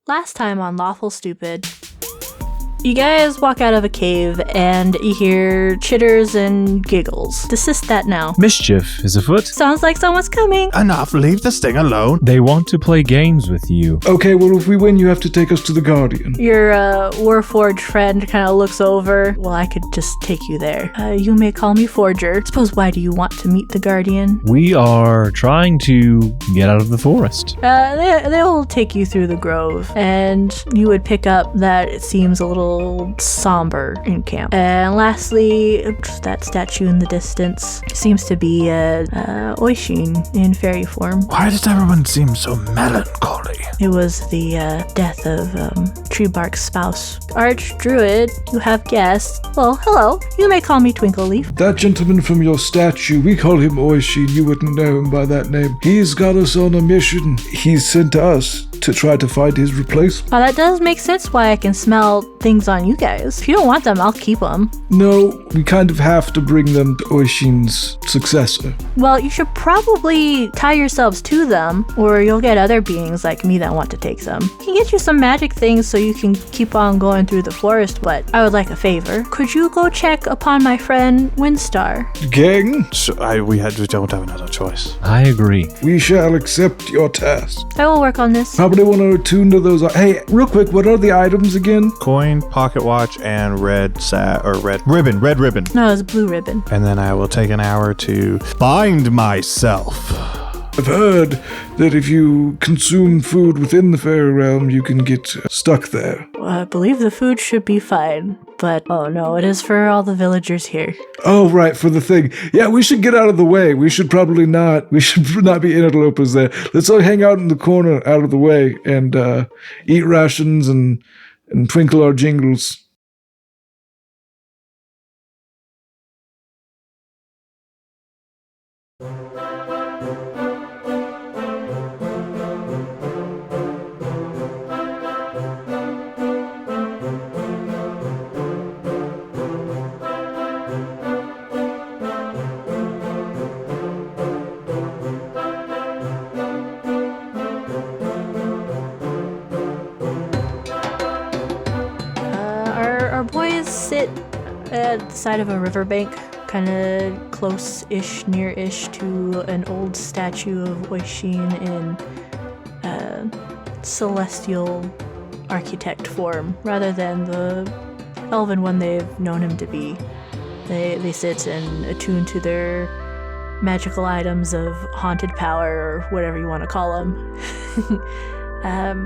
Last time on Lawful Stupid, you guys walk out of a cave and you hear chitters and giggles. Desist that now. Mischief is afoot. Sounds like someone's coming. Enough, leave this thing alone. They want to play games with you. Okay, well, if we win, you have to take us to the Guardian. Your Warforged friend kind of looks over. Well, I could just take you there. You may call me Forger. Suppose why do you want to meet the Guardian? We are trying to get out of the forest. They'll take you through the grove, and you would pick up that it seems a little somber in camp. And lastly, that statue in the distance seems to be Oishin in fairy form. Why does everyone seem so melancholy? It was the death of Treebark's spouse. Archdruid, you have guests. Well, hello. You may call me Twinkleleaf. That gentleman from your statue, we call him Oishin. You wouldn't know him by that name. He's got us on a mission. He's sent us to try to find his replacement. Well, that does make sense why I can smell things on you guys. If you don't want them, I'll keep them. No, we kind of have to bring them to Oishin's successor. Well, you should probably tie yourselves to them, or you'll get other beings like me that want to take them. I can get you some magic things so you can keep on going through the forest, but I would like a favor. Could you go check upon my friend Windstar? Gang, So we don't have another choice. I agree. we shall accept your task. I will work on this. Probably want to attune to those. Hey, real quick, what are the items again? Coin, pocket watch, and red ribbon. No, it's blue ribbon. And then I will take an hour to bind myself. I've heard that if you consume food within the fairy realm, you can get stuck there. Well, I believe the food should be fine, but oh no, it is for all the villagers here. Oh, right, for the thing. Yeah, we should get out of the way. We should not be interlopers there. Let's all hang out in the corner out of the way and eat rations and twinkle our jingles. Our boys sit at the side of a riverbank, kind of close-ish, near-ish to an old statue of Oishin in celestial architect form, rather than the elven one they've known him to be. They sit and attune to their magical items of haunted power, or whatever you want to call them.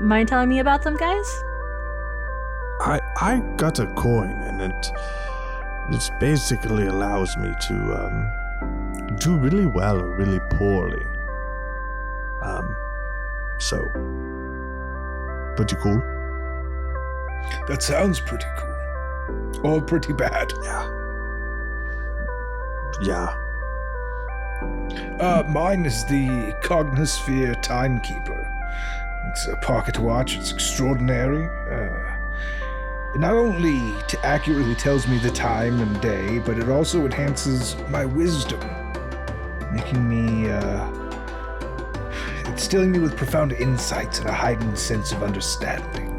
Mind telling me about them, guys? I got a coin, and it basically allows me to do really well or really poorly. So pretty cool. That sounds pretty cool. Or pretty bad. Yeah. Mine is the Cognosphere Timekeeper. It's a pocket watch. It's extraordinary. It not only accurately tells me the time and day, but it also enhances my wisdom, making me, instilling me with profound insights and a heightened sense of understanding.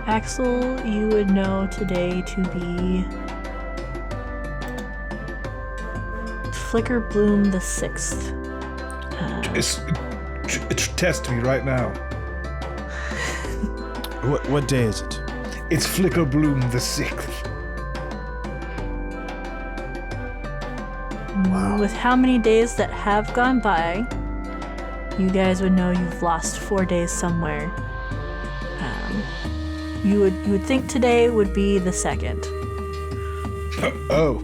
Axel, you would know today to be Flicker Bloom the 6th. Test me right now. What day is it? It's Flicker Bloom the 6th. Wow. With how many days that have gone by, you guys would know you've lost 4 days somewhere. You would think today would be the 2nd. Oh.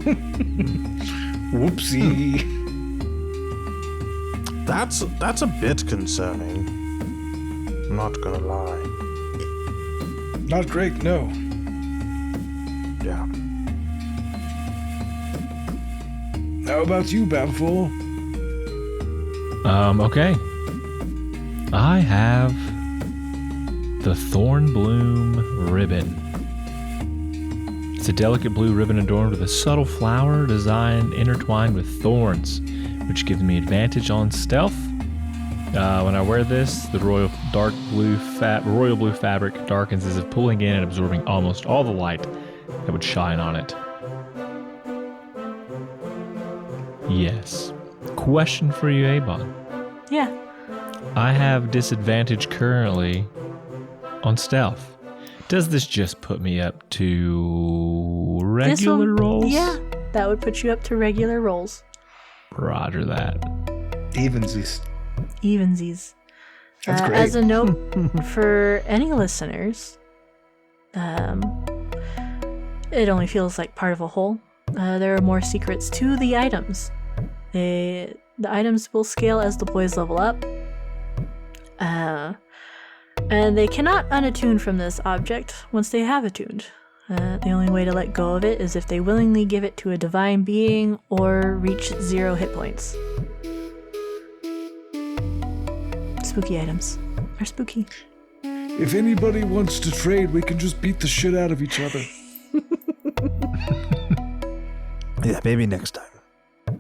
Whoopsie. That's a bit concerning. I'm not gonna lie. Not great, no. Yeah. How about you, Bamful? Okay. I have the Thornbloom ribbon. It's a delicate blue ribbon adorned with a subtle flower design intertwined with thorns, which gives me advantage on stealth When I wear this, the royal blue fabric darkens as if pulling in and absorbing almost all the light that would shine on it. Yes. Question for you, Avon. Yeah. I have disadvantage currently on stealth. Does this just put me up to regular rolls? Yeah, that would put you up to regular rolls. Roger that. Evensies. That's great. As a note for any listeners, it only feels like part of a whole. There are more secrets to the items. The items will scale as the boys level up. And they cannot unattune from this object once they have attuned. The only way to let go of it is if they willingly give it to a divine being or reach 0 hit points. Spooky items are spooky. If anybody wants to trade, we can just beat the shit out of each other. Yeah, maybe next time.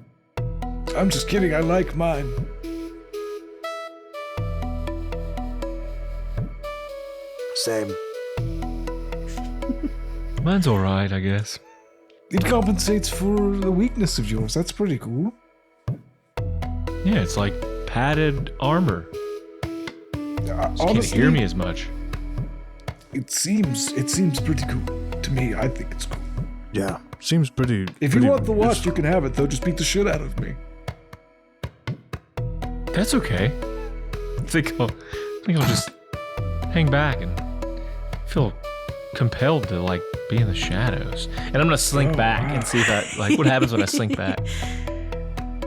I'm just kidding, I like mine. Same. Mine's alright, I guess. It compensates for the weakness of yours. That's pretty cool. Yeah, it's like padded armor. Just Honestly, can't hear me as much. It seems pretty cool to me. I think it's cool. Yeah, seems pretty. If you want the watch, you can have it. Though, just beat the shit out of me. That's okay. I think I'll just hang back and feel compelled to like be in the shadows. And I'm gonna slink back and see if what happens when I slink back.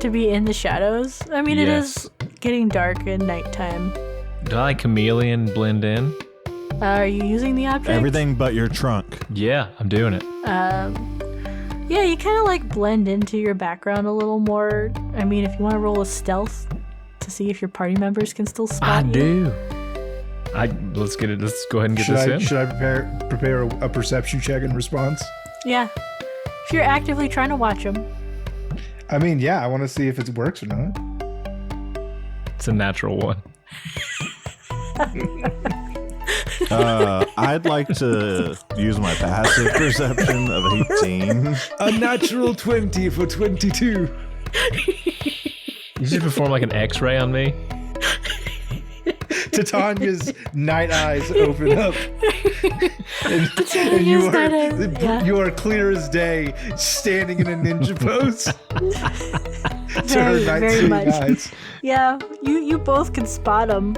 To be in the shadows? I mean, Yes. It is getting dark at nighttime. Do I like chameleon blend in? Are you using the object? Everything but your trunk. Yeah, I'm doing it. Yeah, you kind of like blend into your background a little more. I mean, if you want to roll a stealth to see if your party members can still spot I you. do. Let's get it. Let's go ahead and get this in. Should I prepare a perception check in response? Yeah. If you're actively trying to watch them. I mean, yeah, I want to see if it works or not. It's a natural one. I'd like to use my passive perception of 18. A natural 20 for 22. You should perform like an X-ray on me. Titania's night eyes open up. And you are clear as day, standing in a ninja pose. To her night-seeing eyes. Yeah, you both can spot him.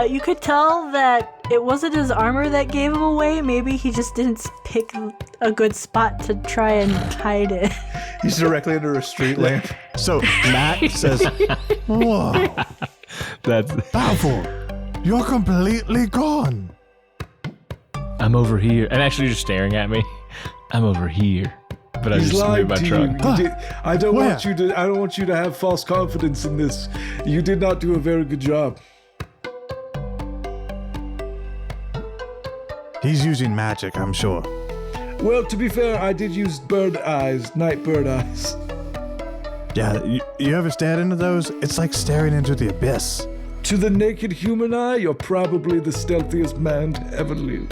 You could tell that it wasn't his armor that gave him away. Maybe he just didn't pick a good spot to try and hide it. He's directly under a street lamp. So Matt says, "Whoa, That's. Lawful, you're completely gone." I'm over here, and actually, you're just staring at me. I'm over here, but I He's just lying moved my to trunk. you. I don't Where? want you to have false confidence in this. You did not do a very good job. He's using magic, I'm sure. Well, to be fair, I did use night bird eyes. Yeah, you ever stared into those? It's like staring into the abyss. To the naked human eye, you're probably the stealthiest man to ever live.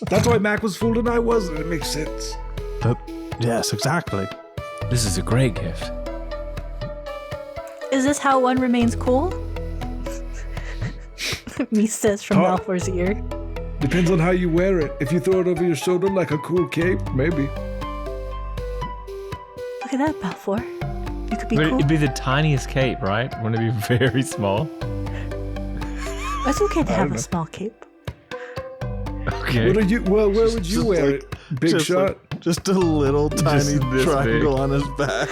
That's why Mac was fooled and I wasn't. It makes sense. Yes, exactly. This is a great gift. Is this how one remains cool? Me says from Malfoy's ear. Depends on how you wear it. If you throw it over your shoulder like a cool cape, maybe. Look at that, Balfour. You could be But cool. it'd be the tiniest cape, right? Wouldn't it be very small? It's okay to have a small cape. Okay. Where would you wear it? Big shot? Just a little tiny this triangle big. on his back.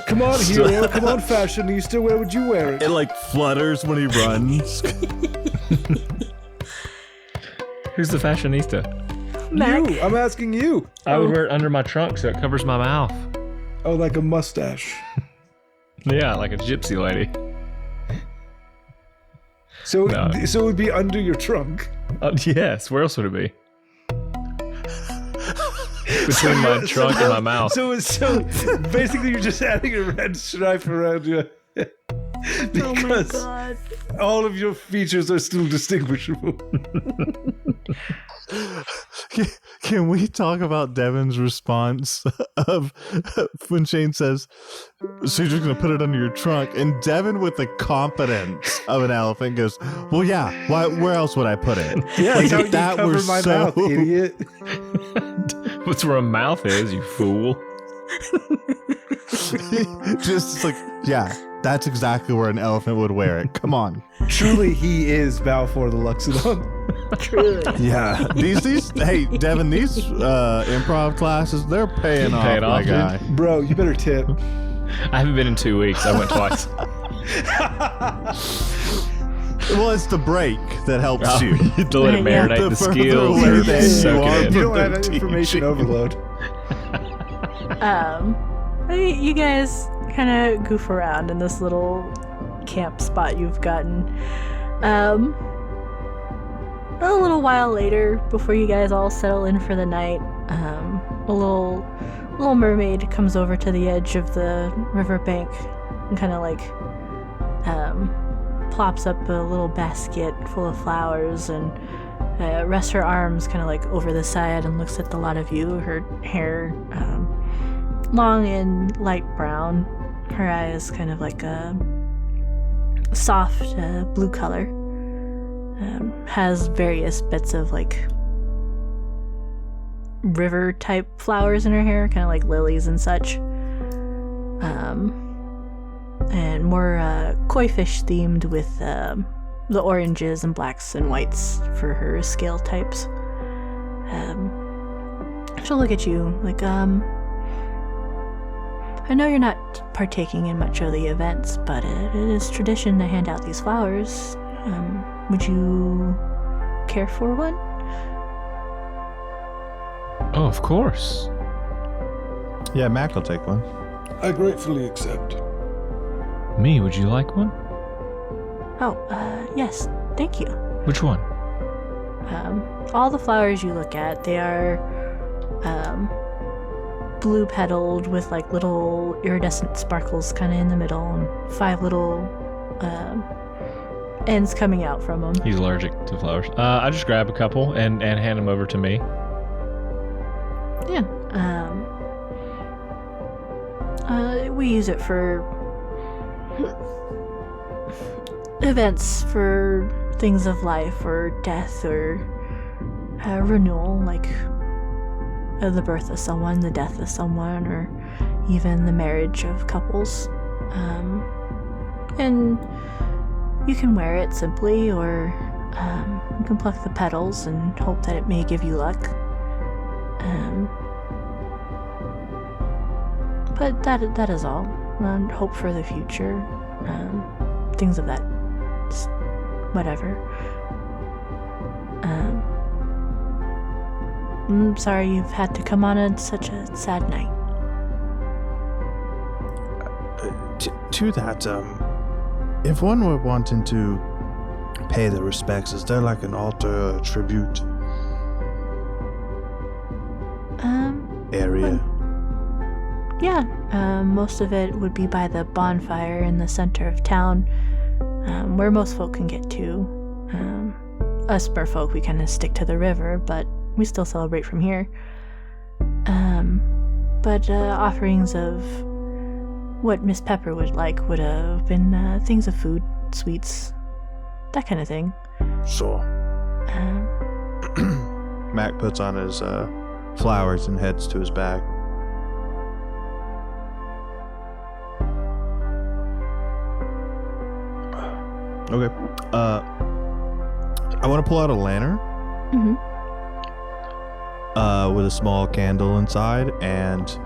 Come on, hero. Come on, fashionista. Where would you wear it? It like flutters when he runs. Who's the fashionista? Mac. You. I'm asking you. I would wear it under my trunk so it covers my mouth. Oh, like a mustache. Yeah, like a gypsy lady. So, No. so it would be under your trunk. Yes, where else would it be? Between my trunk and my mouth. So basically, you're just adding a red stripe around you. Oh my god. All of your features are still distinguishable. Can we talk about Devin's response of when Shane says, so you're just going to put it under your trunk? And Devin, with the confidence of an elephant, goes, well, yeah, where else would I put it? Yeah, like, that's how if you that cover were my so... mouth, idiot. What's where a mouth is, you fool? Just like, yeah, that's exactly where an elephant would wear it. Come on. Truly, he is Balfour the Luxodon. Truly. Yeah, these hey Devin, these improv classes, they're paying off, Paying my off, guy. Bro, you better tip. I haven't been in 2 weeks. I went twice. Well, it's the break that helps you. To let it Yeah. marinate the further skills. away or that just soak you it are in. You don't have Teaching. information overload. You guys kind of goof around in this little camp spot you've gotten. A little while later, before you guys all settle in for the night, a little mermaid comes over to the edge of the riverbank and kind of like plops up a little basket full of flowers and rests her arms kind of like over the side and looks at the lot of you. Her hair long and light brown. Her eyes kind of like a soft blue color. Has various bits of like river type flowers in her hair, kind of like lilies and such. And more koi fish themed with the oranges and blacks and whites for her scale types. She'll look at you like, I know you're not partaking in much of the events, but it is tradition to hand out these flowers. Would you care for one? Oh, of course. Yeah, Mac will take one. I gratefully accept. Me, would you like one? Oh, yes, thank you. Which one? All the flowers you look at, they are blue petaled with like little iridescent sparkles kind of in the middle and 5 little ends coming out from them. He's allergic to flowers. I just grab a couple and hand them over to me. Yeah. We use it for events, for things of life or death or renewal, like the birth of someone, the death of someone, or even the marriage of couples. And you can wear it simply, or you can pluck the petals and hope that it may give you luck. But that is all. And hope for the future. Things of that. Whatever. I'm sorry you've had to come on such a sad night. To that, if one were wanting to pay the respects, is there like an altar, a tribute area? Yeah, most of it would be by the bonfire in the center of town, where most folk can get to. Us merfolk, we kind of stick to the river, but we still celebrate from here. But offerings of what Miss Pepper would like would have been things of food, sweets, that kind of thing. Sure. Mac puts on his flowers and heads to his bag. Okay. I want to pull out a lantern. Mm-hmm. With a small candle inside, and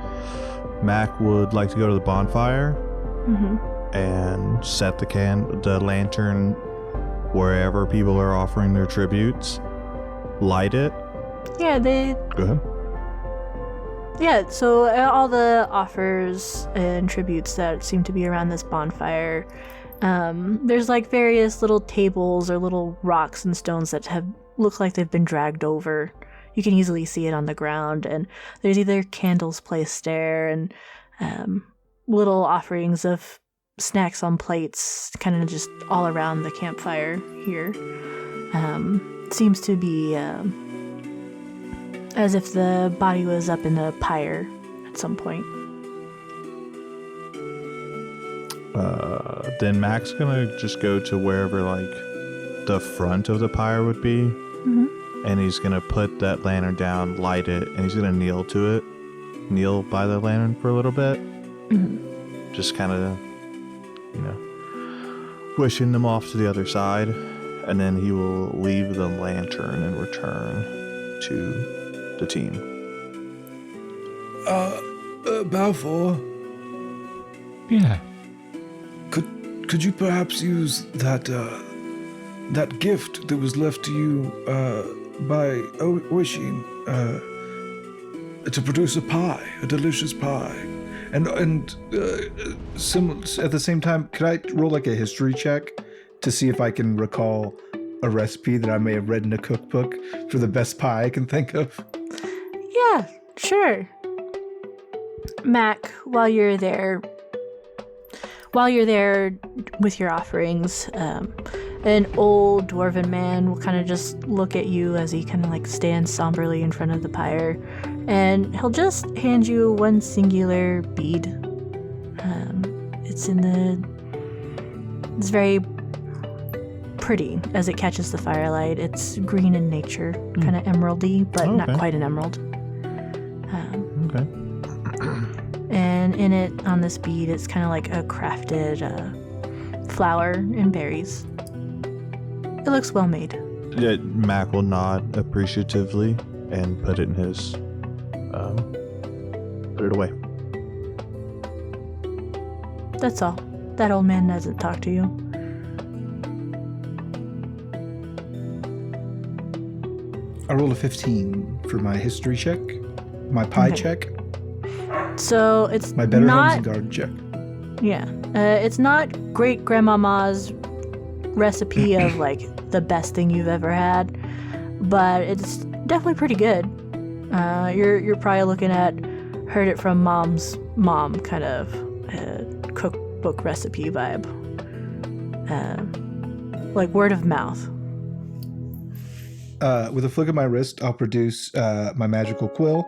Mac would like to go to the bonfire and set the lantern wherever people are offering their tributes. Light it. Yeah, Go ahead. Yeah, so all the offers and tributes that seem to be around this bonfire, there's like various little tables or little rocks and stones that look like they've been dragged over. You can easily see it on the ground, and there's either candles placed there and little offerings of snacks on plates, kind of just all around the campfire here. Seems to be as if the body was up in the pyre at some point. Then Mac's gonna just go to wherever like the front of the pyre would be, and he's gonna put that lantern down, light it, and he's gonna kneel by the lantern for a little bit, just kind of, pushing them off to the other side, and then he will leave the lantern and return to the team. Balfour, Yeah. could you perhaps use that gift that was left to you by Oishin to produce a pie, a delicious pie, and at the same time, could I roll like a history check to see if I can recall a recipe that I may have read in a cookbook for the best pie I can think of? Yeah, sure. Mac, while you're there with your offerings, an old dwarven man will kind of just look at you as he kind of like stands somberly in front of the pyre, and he'll just hand you one singular bead. It's very pretty as it catches the firelight. It's green in nature, kind of emeraldy, but not quite an emerald. Okay. And in it, on this bead, it's kind of like a crafted flower and berries. It looks well made. Yeah, Mac will nod appreciatively and put it in his, put it away. That's all. That old man doesn't talk to you. I rolled a 15 for my history check, my pie check, So it's my better not, homes and garden check. Yeah. It's not great grandmama's recipe of like the best thing you've ever had, but it's definitely pretty good. You're probably looking at heard it from mom's mom kind of cookbook recipe vibe. Like word of mouth. With a flick of my wrist, I'll produce my magical quill,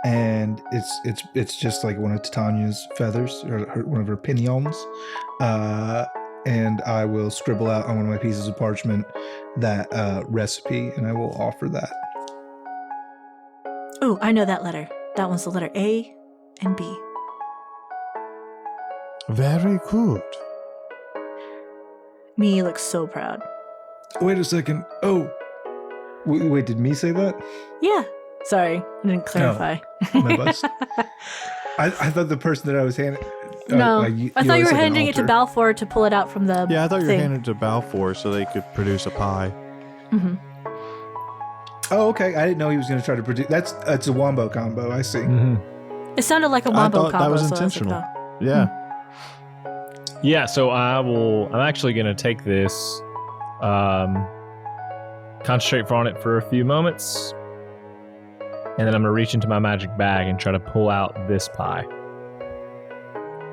and it's just like one of Titania's feathers or one of her pinions, and I will scribble out on one of my pieces of parchment that recipe, and I will offer that. Oh, I know that letter. That one's the letter A and B. Very good. Me looks so proud. Wait a second. Oh, wait, did me say that? Yeah. Sorry, I didn't clarify. My bust. I thought the person that I was handing. No, I thought you were always said an handing it to altar. Balfour to pull it out from the Yeah, I thought you were thing. handing it to Balfour so they could produce a pie. Mm-hmm. Oh, okay. I didn't know he was going to try to produce. That's a wombo combo. I see. It sounded like a I wombo thought combo. that was so I intentional. like, Yeah. Yeah, so I'm actually going to take this, concentrate on it for a few moments, and then I'm going to reach into my magic bag and try to pull out this pie.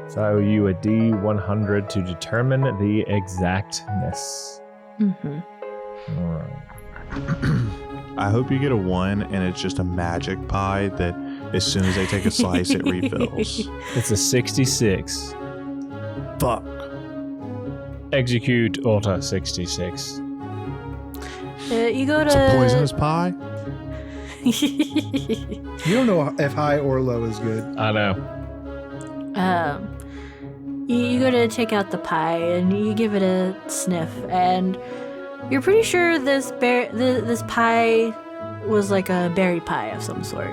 So I owe you a D100 to determine the exactness. Mm-hmm. All right. I hope you get a 1 and it's just a magic pie that as soon as they take a slice, it refills. It's a 66. Fuck. Execute Order 66. You go to. It's a poisonous pie? You don't know if high or low is good. I know. You go to take out the pie and you give it a sniff, and you're pretty sure this pie was like a berry pie of some sort.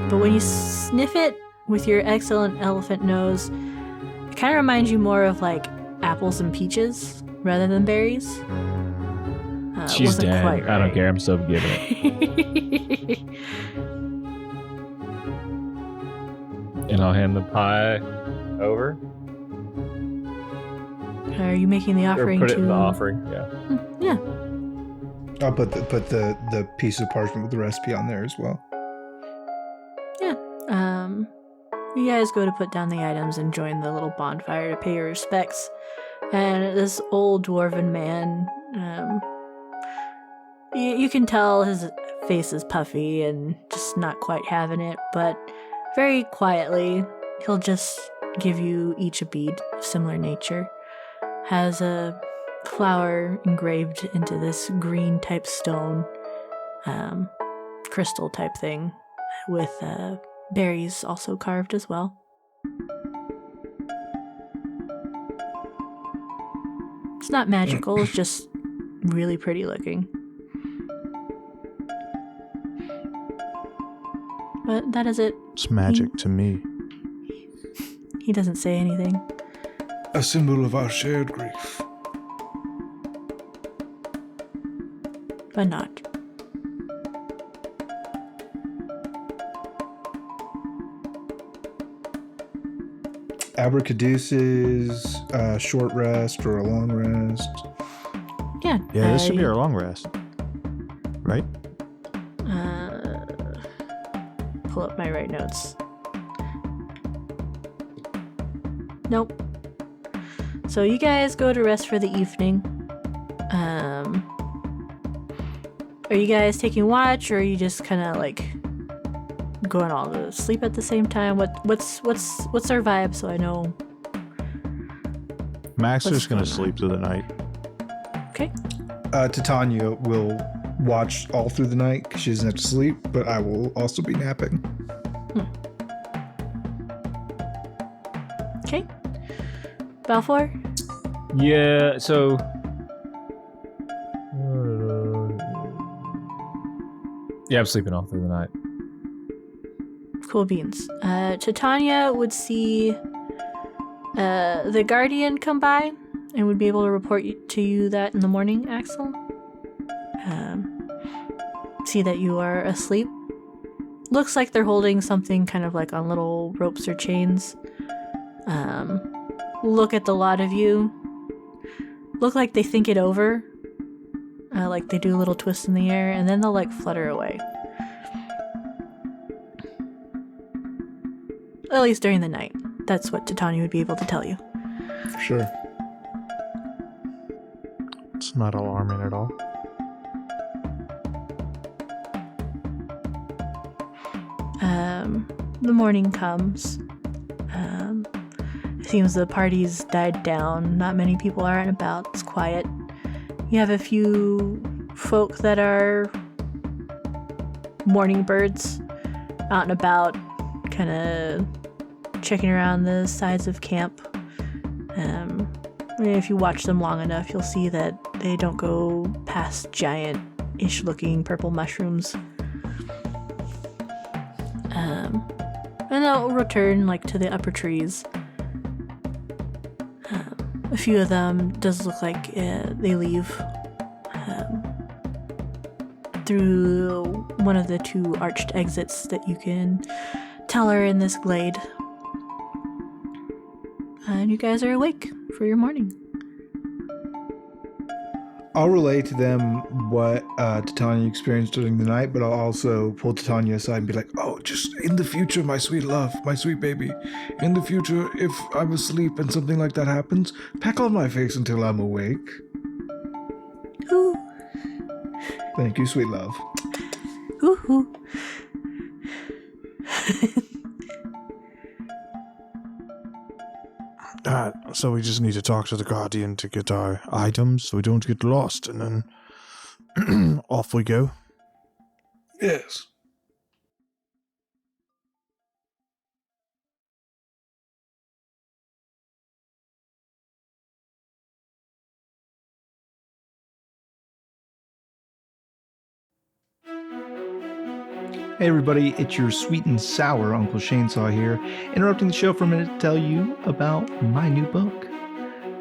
But when you sniff it with your excellent elephant nose, it kind of reminds you more of like apples and peaches rather than berries. She's wasn't dead. quite I don't right. care. I'm still giving it. And I'll hand the pie over. Are you making the Or offering put it to in the offering. Yeah. Yeah. I'll put the piece of parchment with the recipe on there as well. Yeah. You guys go to put down the items and join the little bonfire to pay your respects. And this old dwarven man, you can tell his face is puffy and just not quite having it, but very quietly, he'll just give you each a bead of similar nature. Has a flower engraved into this green type stone, crystal type thing, with berries also carved as well. It's not magical, it's just really pretty looking. But that is it. It's magic to me. He doesn't say anything. A symbol of our shared grief. But not. Abracadooce's a short rest or a long rest? Yeah. Yeah, this should be our long rest. Right? Pull up my right notes. Nope. So you guys go to rest for the evening. Are you guys taking watch, or are you just kind of like going all to sleep at the same time? What's our vibe, so I know? Max is going to sleep through the night. Okay. Titania will watch all through the night because she doesn't have to sleep, but I will also be napping. Okay. Balfour? Yeah, so... yeah, I'm sleeping all through the night. Cool beans. Titania would see the Guardian come by and would be able to report to you that in the morning, Axel. See that you are asleep. Looks like they're holding something kind of like on little ropes or chains. Look at the lot of you. Look like they think it over. Like they do a little twist in the air, and then they'll like flutter away. At least during the night. That's what Titania would be able to tell you. For sure. It's not alarming at all. The morning comes. It seems the party's died down. Not many people are out and about. It's quiet. You have a few folk that are morning birds out and about, kind of checking around the sides of camp. If you watch them long enough, you'll see that they don't go past giant-ish looking purple mushrooms. And they'll return like to the upper trees. A few of them does look like they leave through one of the two arched exits that you can tell are in this glade. And you guys are awake for your morning. I'll relay to them what Titania experienced during the night, but I'll also pull Titania aside and be like, oh, just in the future, my sweet love, my sweet baby, in the future, if I'm asleep and something like that happens, peck on my face until I'm awake. Ooh. Thank you, sweet love. Ooh. So we just need to talk to the Guardian to get our items so we don't get lost, and then off we go. Yes. Hey everybody, it's your sweet and sour Uncle Shainsaw here, interrupting the show for a minute to tell you about my new book.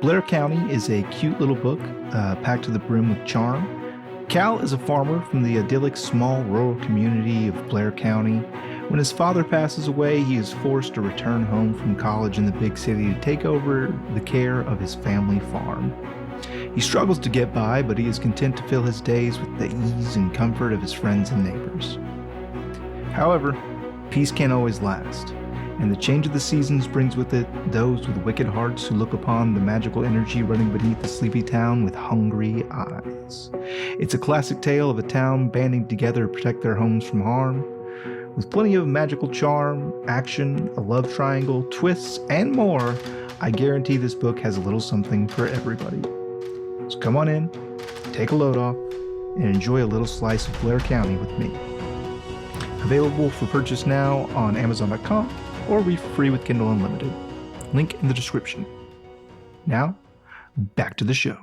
Blair County is a cute little book, packed to the brim with charm. Cal is a farmer from the idyllic small rural community of Blair County. When his father passes away, he is forced to return home from college in the big city to take over the care of his family farm. He struggles to get by, but he is content to fill his days with the ease and comfort of his friends and neighbors. However, peace can't always last, and the change of the seasons brings with it those with wicked hearts who look upon the magical energy running beneath the sleepy town with hungry eyes. It's a classic tale of a town banding together to protect their homes from harm. With plenty of magical charm, action, a love triangle, twists, and more, I guarantee this book has a little something for everybody. So come on in, take a load off, and enjoy a little slice of Blair County with me. Available for purchase now on Amazon.com or read for free with Kindle Unlimited. Link in the description. Now, back to the show.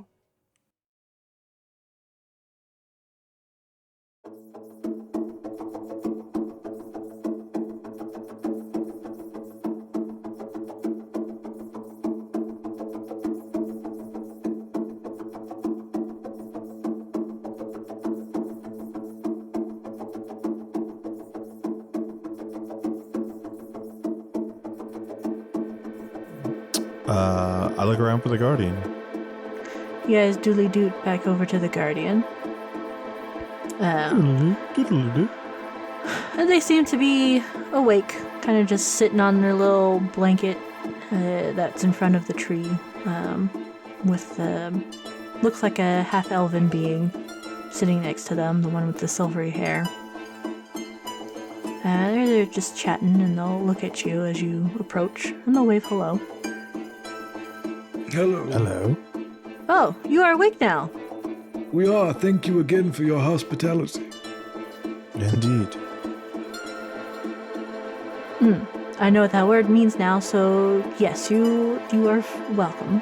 I look around for the Guardian. You guys doodly doot back over to the Guardian. And they seem to be awake, kind of just sitting on their little blanket that's in front of the tree, with looks like a half-elven being sitting next to them, the one with the silvery hair. They're just chatting, and they'll look at you as you approach, and they'll wave hello. Hello. Hello. Oh, you are awake now. We are. Thank you again for your hospitality. Indeed. I know what that word means now, so yes, you are welcome.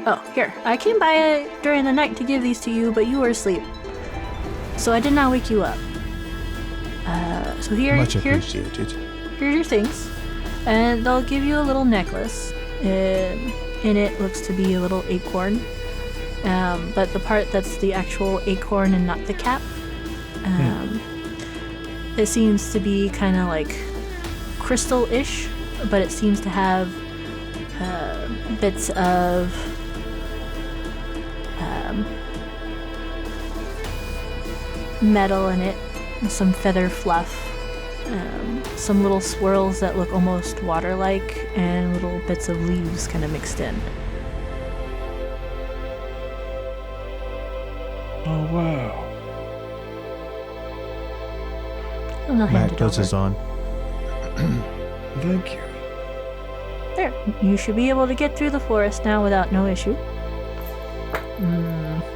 Oh, here. I came by during the night to give these to you, but you were asleep. So I did not wake you up. So Much appreciated. Here's your things. And they'll give you a little necklace. In it looks to be a little acorn. But the part that's the actual acorn and not the cap, it seems to be kind of like crystal-ish, but it seems to have bits of metal in it, some feather fluff, some little swirls that look almost water-like, and little bits of leaves kind of mixed in. Oh, wow. And I'll hand Matt it puts over. his on. Thank you. There, you should be able to get through the forest now without no issue.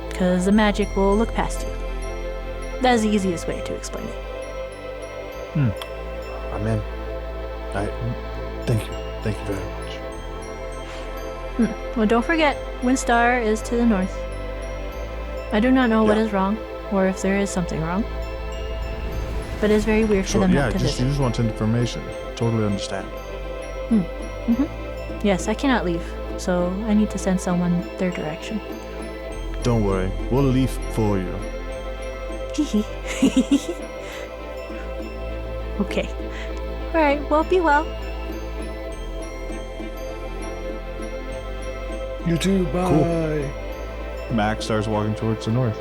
Because the magic will look past you. That's the easiest way to explain it. Amen. Thank you. Thank you very much. Well, don't forget, Windstar is to the north. I do not know what Yeah. is wrong, or if there is something wrong. But it's very weird for them yeah, not to you visit. just want information. Totally understand. Yes, I cannot leave, so I need to send someone their direction. Don't worry. We'll leave for you. Okay. Alright, well, be well. You too. Bye. Cool. Max starts walking towards the north.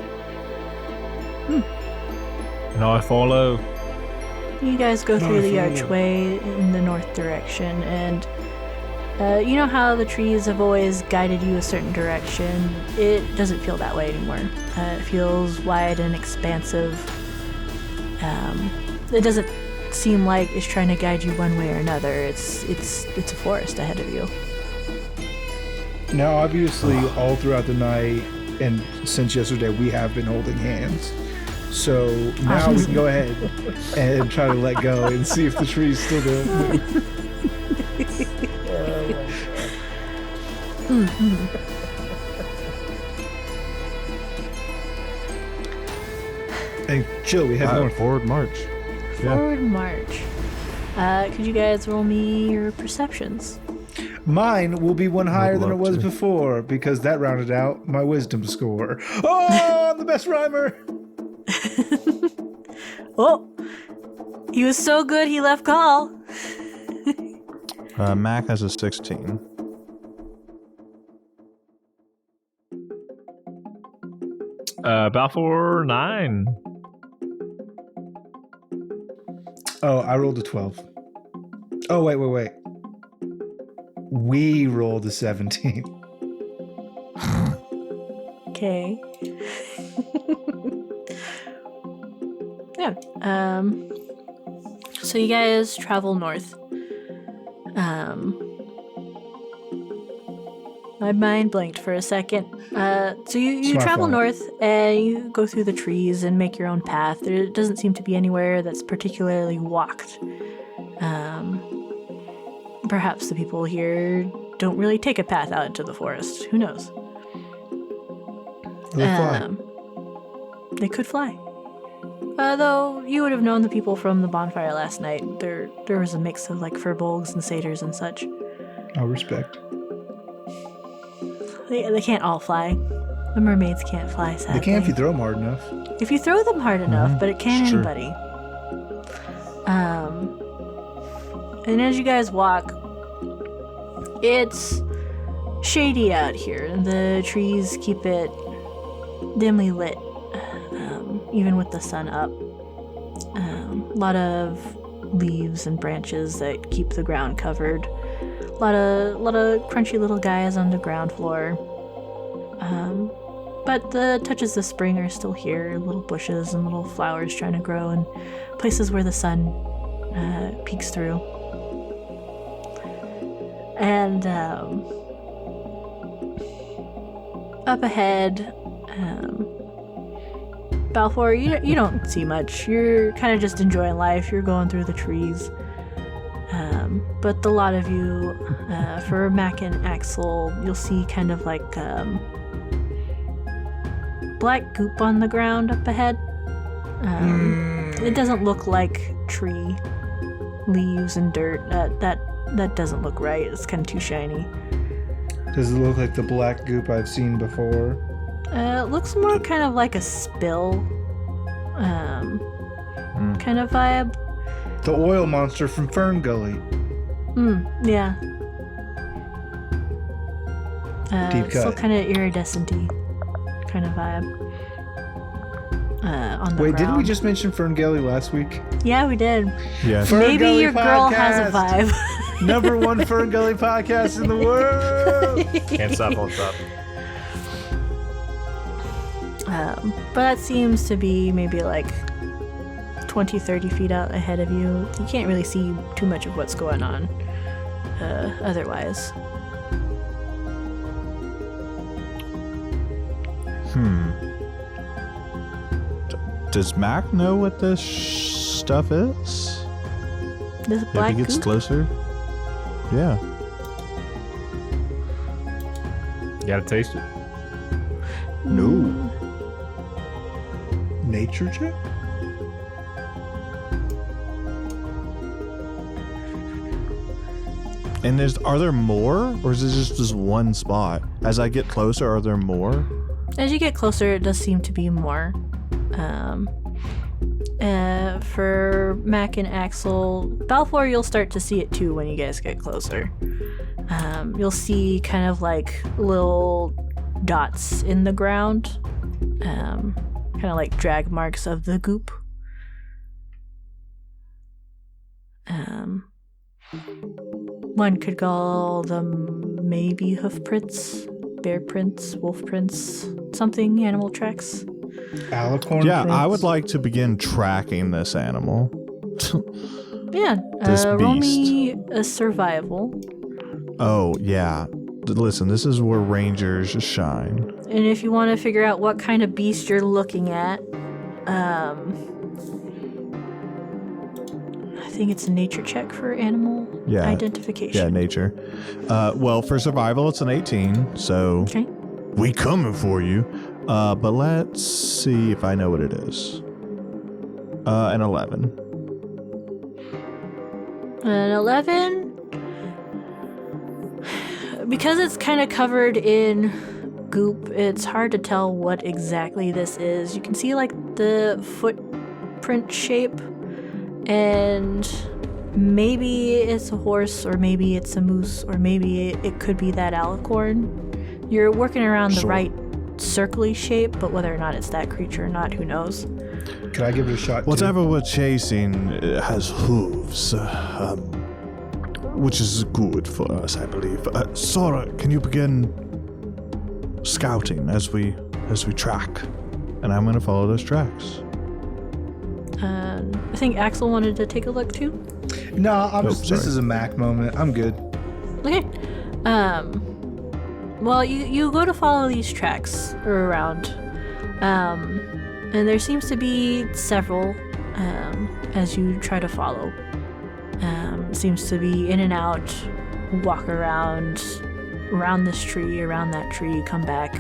And I follow. You guys go through the Nice. archway in the north direction, and you know how the trees have always guided you a certain direction? It doesn't feel that way anymore. It feels wide and expansive. It doesn't seem like it's trying to guide you one way or another. It's a forest ahead of you. Now, obviously, all throughout the night and since yesterday, we have been holding hands. So now we can go ahead and try to let go and see if the tree's still doing it. And chill, we head north. Forward march. Yeah. Forward march. Could you guys roll me your perceptions? Mine will be one higher than it love was to. before because that rounded out my wisdom score. Oh, I'm the best rhymer. Oh! He was so good he left call. Mac has a 16. Balfour 9. Oh, I rolled a 12. Oh, wait. We rolled a 17. Okay. Yeah. So you guys travel north. My mind blanked for a second. So you Smart travel fault. north and you go through the trees and make your own path. There doesn't seem to be anywhere that's particularly walked. Perhaps the people here don't really take a path out into the forest. Who knows? They fly. They could fly. Though you would have known the people from the bonfire last night. There was a mix of like furbolgs and satyrs and such. I'll respect. They can't all fly. The mermaids can't fly, sadly. They can if you throw them hard enough. If you throw them hard enough, but it can't It's true. anybody. And as you guys walk, it's shady out here, and the trees keep it dimly lit, even with the sun up. A lot of leaves and branches that keep the ground covered. A lot of crunchy little guys on the ground floor. But the touches of spring are still here, little bushes and little flowers trying to grow in places where the sun peeks through. And up ahead, Balfour, you don't see much. You're kind of just enjoying life. You're going through the trees. But the lot of you, for Mac and Axel, you'll see kind of like black goop on the ground up ahead. It doesn't look like tree leaves and dirt. That doesn't look right. It's kind of too shiny. Does it look like the black goop I've seen before? It looks more kind of like a spill kind of vibe. The oil monster from Fern Gully. Yeah. Deep cut. Still kind of iridescent-y kind of vibe. On the Wait, didn't we ground. just mention Fern Gully last week? Yeah, we did. Yes. Fern Maybe Gully your girl has a podcast. vibe. Number one Fern Gully podcast in the world. Can't stop, won't stop. But that seems to be maybe like 20, 30 feet out ahead of you. You can't really see too much of what's going on otherwise. Does Mac know what this stuff is? This If black he gets goop? closer? Yeah. You gotta taste it. No. Nature check? And are there more? Or is it just this one spot? As I get closer, are there more? As you get closer, it does seem to be more. For Mac and Axel, Balfour, you'll start to see it too when you guys get closer. You'll see kind of like little dots in the ground, kind of like drag marks of the goop. One could call them maybe hoof prints, bear prints, wolf prints, something, animal tracks. Alicorn Yeah, prints? I would like to begin tracking this animal. Yeah, This roll beast. me a survival. Oh, yeah. Listen, this is where rangers shine. And if you want to figure out what kind of beast you're looking at, I think it's a nature check for animal Yeah. identification. Yeah, nature. Well, for survival, it's an 18, so Okay. we coming for you. But let's see if I know what it is. An 11. An 11. Because it's kind of covered in goop, it's hard to tell what exactly this is. You can see like the footprint shape, and maybe it's a horse, or maybe it's a moose, or maybe it could be that alicorn. You're working around the Sure. right circly shape, but whether or not it's that creature or not, who knows? Can I give it a shot? Whatever we're chasing has hooves, which is good for us, I believe. Sora, can you begin scouting as we track? And I'm going to follow those tracks. I think Axel wanted to take a look too. No, this sorry. is a Mac moment. I'm good. Okay. Well, you go to follow these tracks around, and there seems to be several as you try to follow. Seems to be in and out, walk around this tree, around that tree, come back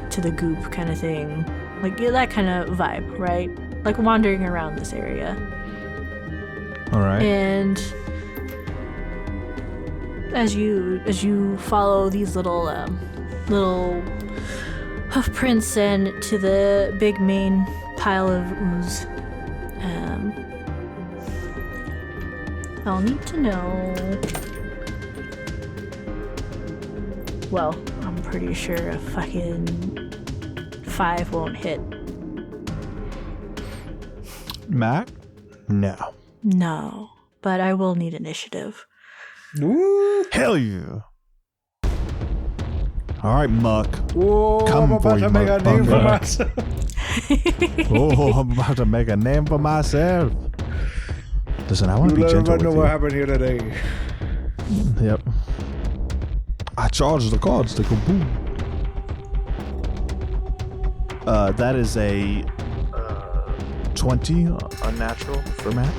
to the goop kind of thing. Like that kind of vibe, right? Like wandering around this area. All right. And as you follow these little hoof prints and to the big main pile of ooze, I'll need to know. Well, I'm pretty sure a fucking 5 won't hit. Mac? No. No, but I will need initiative. Ooh. Hell yeah. All right, Muck. Whoa, Come I'm for about you, to make a name for motherfucker. myself. Oh, I'm about to make a name for myself. Listen, I want to be Let gentle everybody know with what you. happened here today. Yep. I charge the cards to go boom. That is a 20 unnatural for Mac.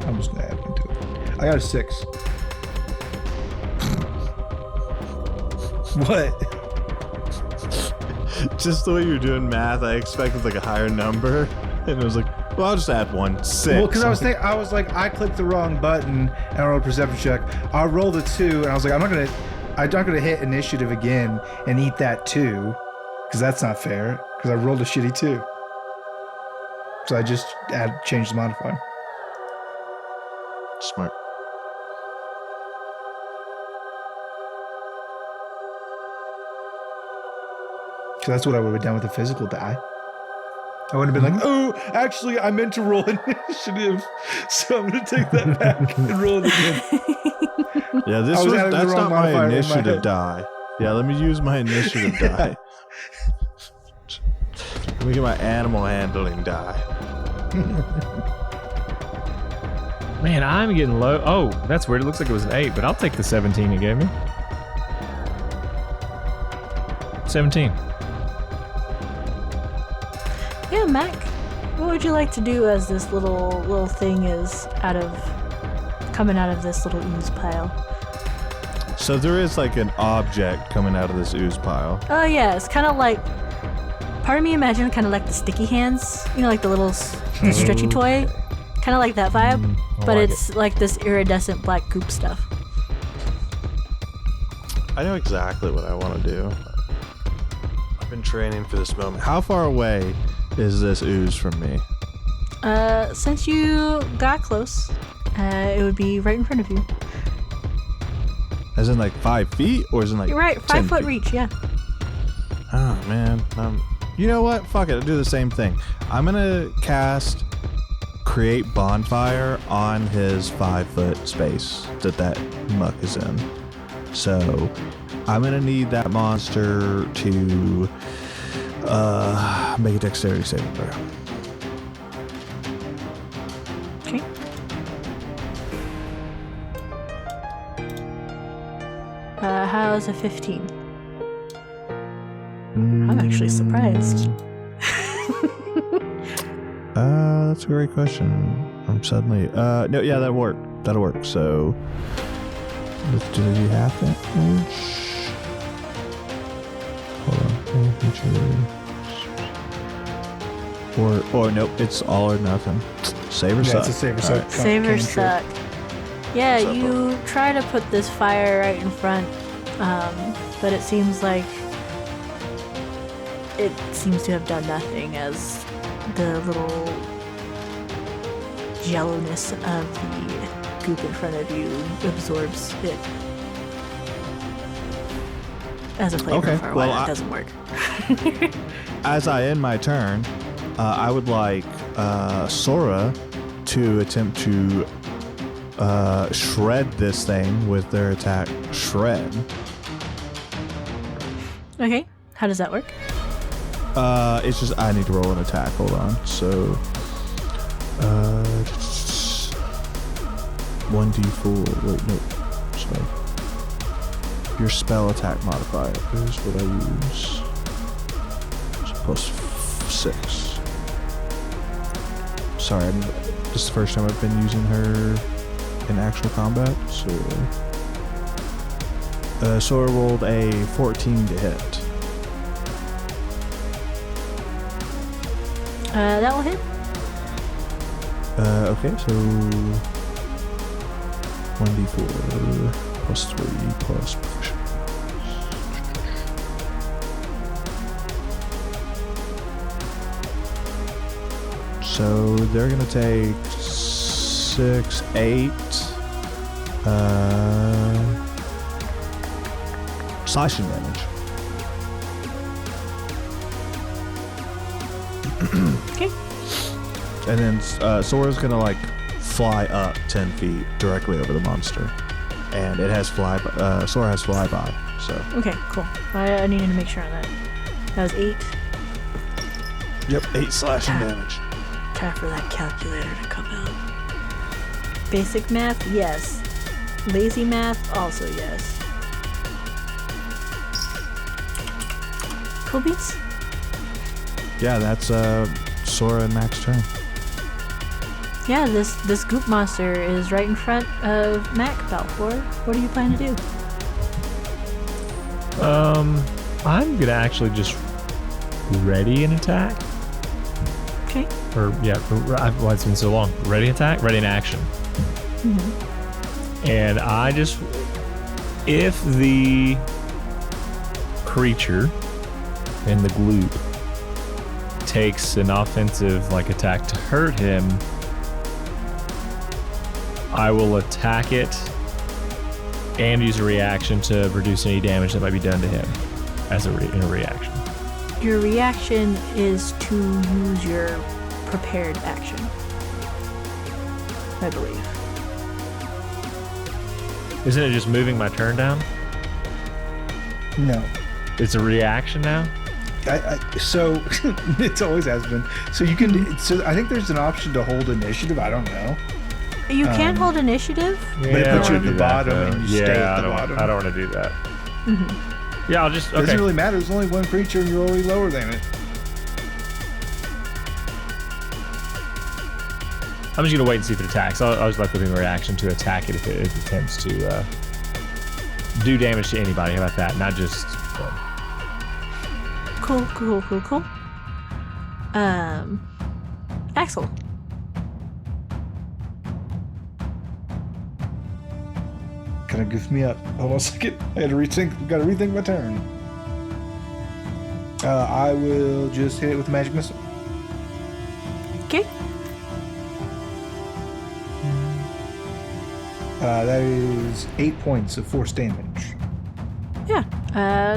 I'm just gonna add into it. I got a 6. What? Just the way you're doing math, I expected like a higher number, and it was like, well, I'll just add 1. 6. Well, because I was like, I clicked the wrong button and I rolled a perception check. I rolled a 2, and I was like, I'm not gonna hit initiative again and eat that 2, because that's not fair. Because I rolled a shitty 2. So I just changed the modifier. Smart. So that's what I would have done with a physical die. I would have been like, oh, actually, I meant to roll initiative, so I'm going to take that back and roll it again. Yeah, I was adding the that's wrong not my modifier in my initiative head. die. Yeah, let me use my initiative die. Let me get my animal handling die. Man, I'm getting low. Oh, that's weird. It looks like it was an 8, but I'll take the 17 you gave me. 17. Yeah, Mac, what would you like to do as this little thing is coming out of this little ooze pile? So there is like an object coming out of this ooze pile. Oh yeah, it's kind of like, part of me imagined kind of like the sticky hands, you know, like the little the stretchy toy, kind of like that vibe, but like it's like this iridescent black goop stuff. I know exactly what I want to do. I've been training for this moment. How far away is this ooze from me? Since you got close, it would be right in front of you. As in like 5 feet, or is it like You're right, 10 5 foot feet? reach, yeah. Oh man, you know what? Fuck it, I'll do the same thing. I'm gonna cast Create Bonfire on his 5 foot space that muck is in. So I'm gonna need that monster to make a dexterity saving throw. Okay. How's a 15? I'm actually surprised. That's a great question. I'm suddenly no, yeah, that'll work. So let's do the half damage. Hold on. Or nope, it's all or nothing. Save or Yeah, suck. it's a save or All suck. right. Save or Cantrip. suck. Yeah, Suck. you try to put this fire right in front, but it seems like it seems to have done nothing as the little jello-ness of the goop in front of you absorbs it. as a flavor Okay, for why well, that doesn't work. As I end my turn, I would like Sora to attempt to shred this thing with their attack Shred. Okay, how does that work? It's just I need to roll an attack. Hold on. So, 1d4. Wait, no. Sorry. Your spell attack modifier is what I use. It's plus 6. Sorry, this is the first time I've been using her in actual combat. So, Sora rolled a 14 to hit. That will hit. Okay, so 1d4 plus 3 plus proficiency. So they're gonna take 6, 8 slashing damage. Okay. And then Sora's gonna like fly up 10 feet directly over the monster, and it has Sora has flyby. So Okay, cool. I needed to make sure on that. That was 8. yep, 8 slashing damage. Time for that calculator to come out. Basic math, yes. Lazy math, also yes. Cool beats? Yeah, that's Sora and Mac's turn. Yeah, this goop monster is right in front of Mac, Balfour. What do you plan to do? I'm gonna actually just ready an attack. Okay. Well, it's been so long. Ready attack, ready in action. Mm-hmm. And I just, if the creature in the gloop takes an offensive attack to hurt him, I will attack it and use a reaction to reduce any damage that might be done to him as in a reaction. Your reaction is to use your prepared action, I believe. Isn't it just moving my turn down? No. It's a reaction now? So it's always has been. So you can. So I think there's an option to hold initiative. I don't know. You can hold initiative. But it puts you at the bottom and you stay at the bottom. I don't want to do that. Mm-hmm. Yeah, I'll just. Okay. Doesn't really matter. There's only one creature and you're already lower than it. I'm just gonna wait and see if it attacks. I'll just let the reaction to attack it if it attempts to do damage to anybody. How about that? Not just. Cool. Axel. Kind of goofed me up. Hold on a second. I had to gotta rethink my turn. I will just hit it with a magic missile. Okay. That is 8 points of force damage. Yeah.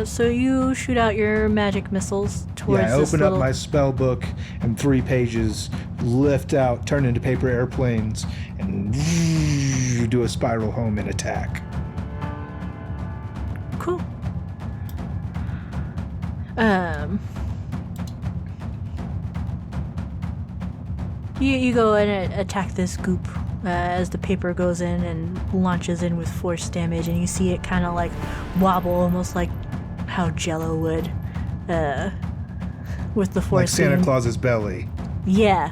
So you shoot out your magic missiles towards I this open little... up my spell book and 3 pages lift out, turn into paper airplanes, and do a spiral home and attack. Cool. You go and attack this goop as the paper goes in and launches in with force damage, and you see it kind of wobble, almost like how Jello would, with the force. Like Santa being... Claus's belly. Yeah,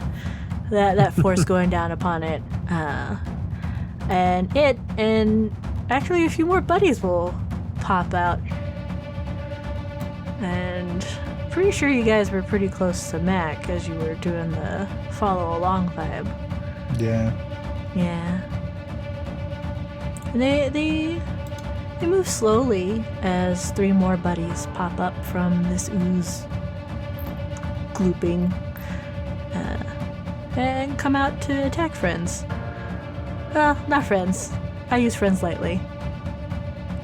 that force going down upon it, and actually a few more buddies will pop out, and pretty sure you guys were pretty close to Mac as you were doing the follow along vibe. Yeah. Yeah. And they move slowly as 3 more buddies pop up from this ooze glooping and come out to attack friends. Well, not friends. I use friends lightly.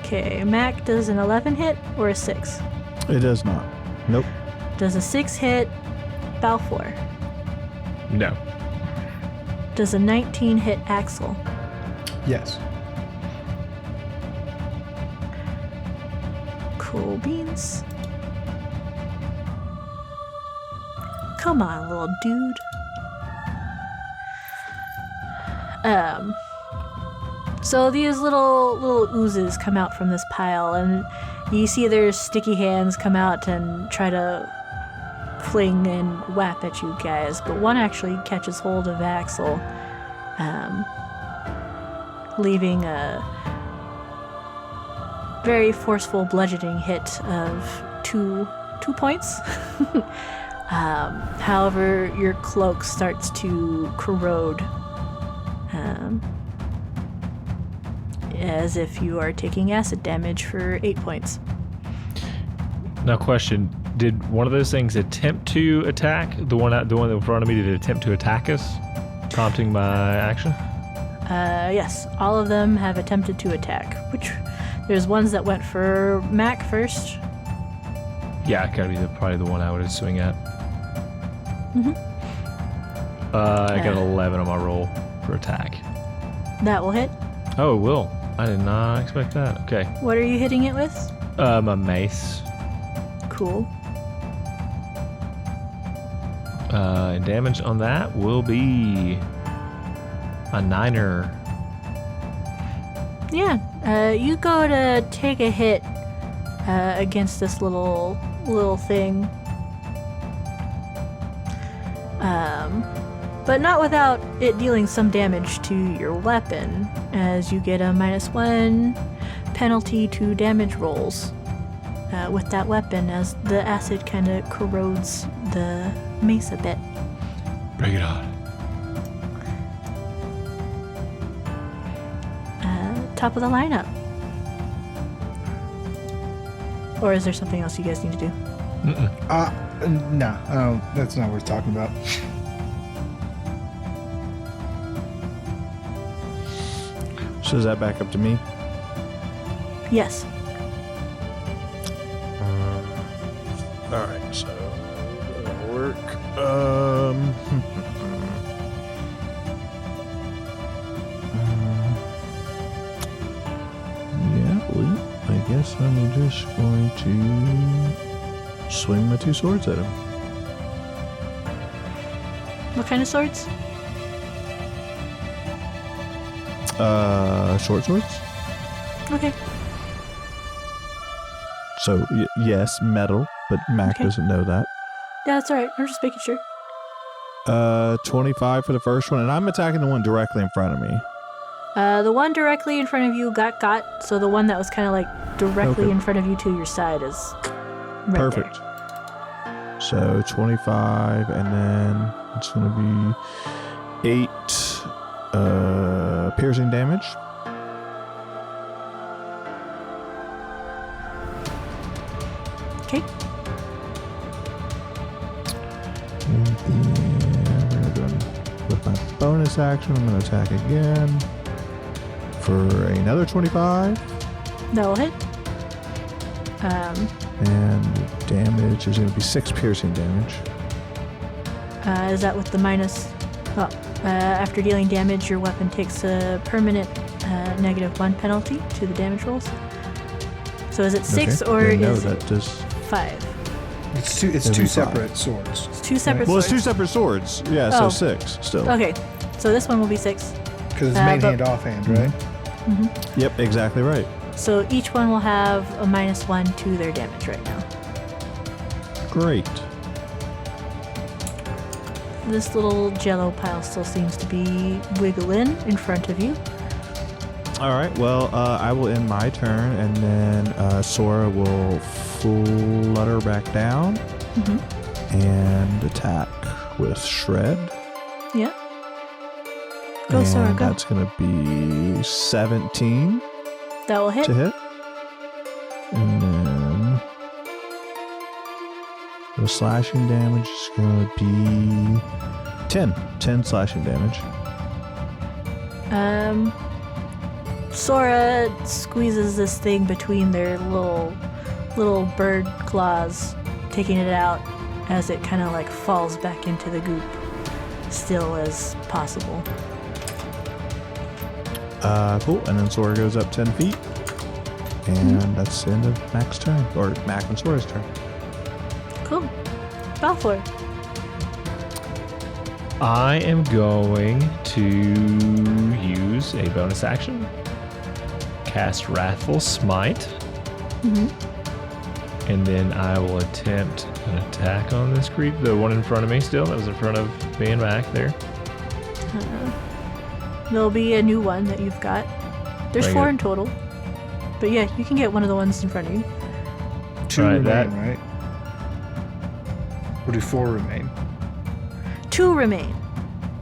Okay, Mac, does an 11 hit or a 6? It does not. Nope. Does a 6 hit Balfour? No. Does a 19 hit Axel? Yes. Cool beans. Come on, little dude. So these little oozes come out from this pile, and you see their sticky hands come out and try to fling and whap at you guys, but one actually catches hold of Axel, leaving a very forceful bludgeoning hit of two points. However, your cloak starts to corrode, as if you are taking acid damage for 8 points. Now, question: did one of those things attempt to attack the one in front of me? Did it attempt to attack us, prompting my action? Yes, all of them have attempted to attack. Which there's ones that went for Mac first. Yeah, gotta be probably the one I would swing at. I got an 11 on my roll for attack. That will hit. Oh, it will. I did not expect that. Okay. What are you hitting it with? My mace. Cool. And damage on that will be a 9er. Yeah. You go to take a hit against this little thing. But not without it dealing some damage to your weapon, as you get a -1 penalty to damage rolls with that weapon, as the acid kind of corrodes the mace a bit. Bring it on. Top of the lineup. Or is there something else you guys need to do? No, that's not worth talking about. So is that back up to me? Yes. All right, so that'll work. Yeah, well, I guess I'm just going to swing my 2 swords at him. What kind of swords? Short swords. Okay. So yes, metal, but Mac Okay. doesn't know that. Yeah, that's alright. I'm just making sure. 25 for the first one, and I'm attacking the one directly in front of me. The one directly in front of you got, so the one that was kind of like directly Okay. in front of you to your side is right Perfect. So 25, and then it's going to be 8 piercing damage. Okay. And then with my bonus action, I'm going to attack again for another 25. That will hit. And damage is going to be 6 piercing damage. Is that with the minus? Oh, after dealing damage, your weapon takes a permanent -1 penalty to the damage rolls. So is it 6 Okay. or Yeah, no, is that it does. 5? It's It'll two be separate swords. It's 2 separate Well, it's swords. 2 separate swords. Yeah, Oh. so 6 still. Okay, so this one will be 6. Because it's main but- hand, offhand, right? Yep, exactly right. So each one will have a -1 to their damage right now. Great. This little jello pile still seems to be wiggling in front of you. All right. Well, I will end my turn, and then Sora will flutter back down and attack with Shred. Yeah. Go, and Sora, go. that's going to be 17 That will hit. to hit. And then the slashing damage is going to be 10 slashing damage. Sora squeezes this thing between their little bird claws, taking it out as it kind of like falls back into the goop, still as possible. Cool. And then Sora goes up 10 feet. And that's the end of Mac's turn. Or Mac and Sora's turn. Cool. Balfour. I am going to use a bonus action. Cast Wrathful Smite. Mm-hmm. And then I will attempt an attack on this creature. The one in front of me still. That was in front of me and Mac there. There'll be a new one that you've got. There's Bring 4 it. in total. But yeah, you can get one of the ones in front of you. 2 Right, remain, that- right? Or do 4 remain? 2 remain.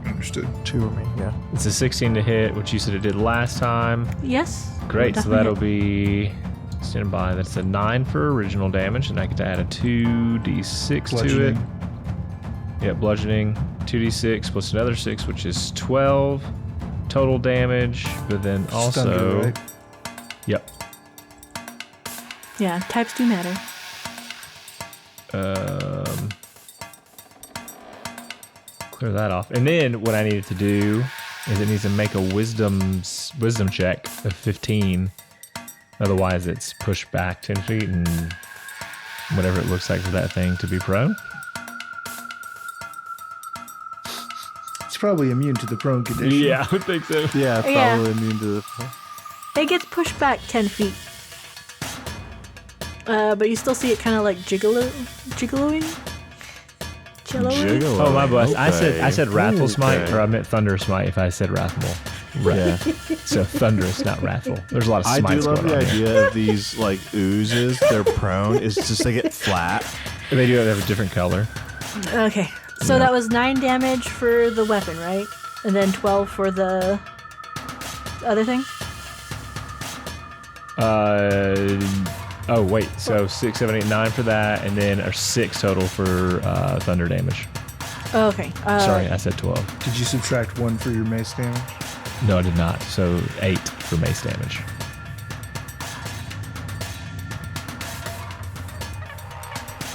Understood. 2 remain, yeah. It's a 16 to hit, which you said it did last time. Yes. Great, so definitely that'll hit. be... Stand by. That's a 9 for original damage, and I get to add a 2d6 to it. Bludgeoning. Yeah, bludgeoning. 2d6 plus another 6, which is 12 total damage. But then also... Stunned, right? Yep. Yeah, types do matter. Clear that off. And then what I needed to do is it needs to make a wisdom check of 15. Otherwise, it's pushed back 10 feet and whatever it looks like for that thing to be prone. It's probably immune to the prone condition. Yeah, I would think so. Yeah, it's Yeah. probably immune to the... It gets pushed back 10 feet. But you still see it kind of like jiggling? Jiggling. Oh, my bless. I Okay. said Wrathful Smite, Okay. or I meant Thunder Smite if I said Wrathful. Yeah. So Thunderous, not Wrathful. There's a lot of I do smites love going the on here. idea of these, like, oozes. They're prone. It's just they get flat. They do have a different color. Okay. So that was 9 damage for the weapon, right? And then 12 for the other thing? Oh, wait. So 6, 7, 8, 9 for that, and then 6 total for thunder damage. Oh, okay. Sorry, I said 12. Did you subtract 1 for your mace damage? No, I did not. So 8 for mace damage.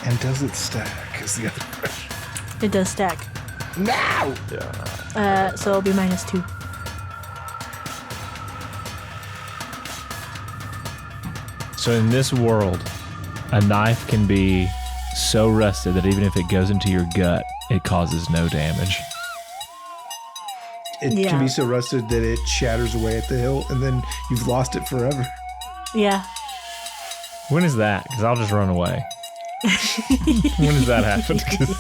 And does it stack? Is the other question. It does stack. No! So it'll be -2. So in this world, a knife can be so rusted that even if it goes into your gut, it causes no damage. It Yeah. can be so rusted that it shatters away at the hilt, and then you've lost it forever. Yeah. When is that? Because I'll just run away. When does that happen? 'Cause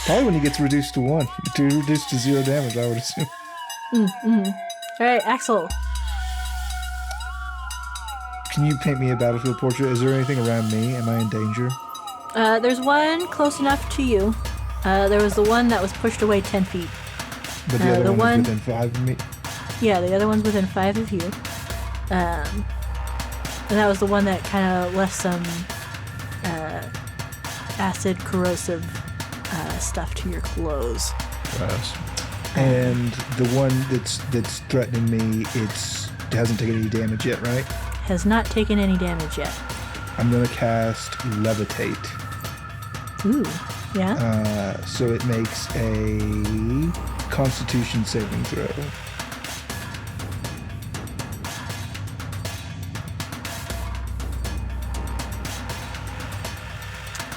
Probably when it gets reduced to 1. To reduce to 0 damage, I would assume. All right, Axel. Can you paint me a battlefield portrait? Is there anything around me? Am I in danger? There's one close enough to you. There was the one that was pushed away 10 feet. But the other the one one- is within 5 of me. Yeah, the other one's within 5 of you. And that was the one that kind of left some acid corrosive stuff to your clothes. Gross. And the one that's threatening me, it hasn't taken any damage yet, right? Has not taken any damage yet. I'm gonna cast Levitate. Ooh, yeah. So it makes a Constitution saving throw.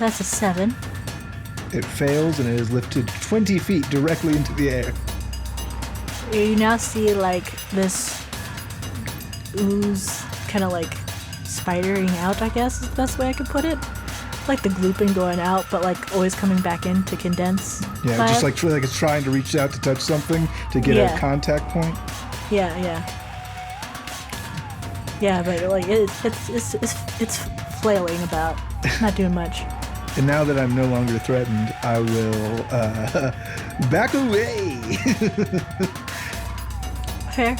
That's a 7. It fails and it is lifted 20 feet directly into the air. You now see like this ooze kind of like spidering out, I guess is the best way I could put it. Like the glooping going out, but like always coming back in to condense. Yeah, vibe. just like it's trying to reach out to touch something to get Yeah. a contact point. Yeah, but like it's flailing about, not doing much. And now that I'm no longer threatened, I will back away. Fair.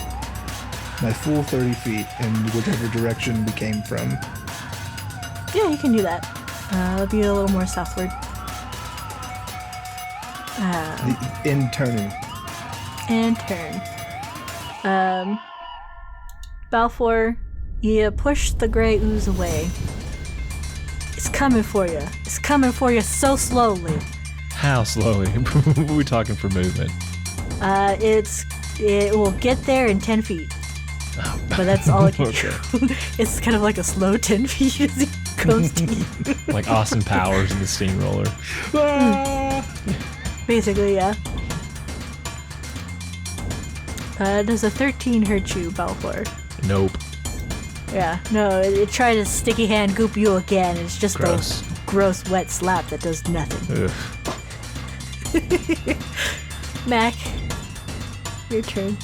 My full 30 feet in whichever direction we came from. Yeah, you can do that. It'll be a little more southward. In turning. And turn. Balfour, you push the gray ooze away. It's coming for you. It's coming for you so slowly. How slowly? We're talking for movement. It will get there in 10 feet. Oh. But that's all it can Okay. do. It's kind of like a slow 10 feet as it goes to you. Like Austin Powers in the steamroller. Basically, yeah. Does a 13 hurt you, Balfour? Nope. Yeah, no, it tried to sticky hand goop you again. It's just Gross. a gross wet slap that does nothing. Ugh. Mac, your turn.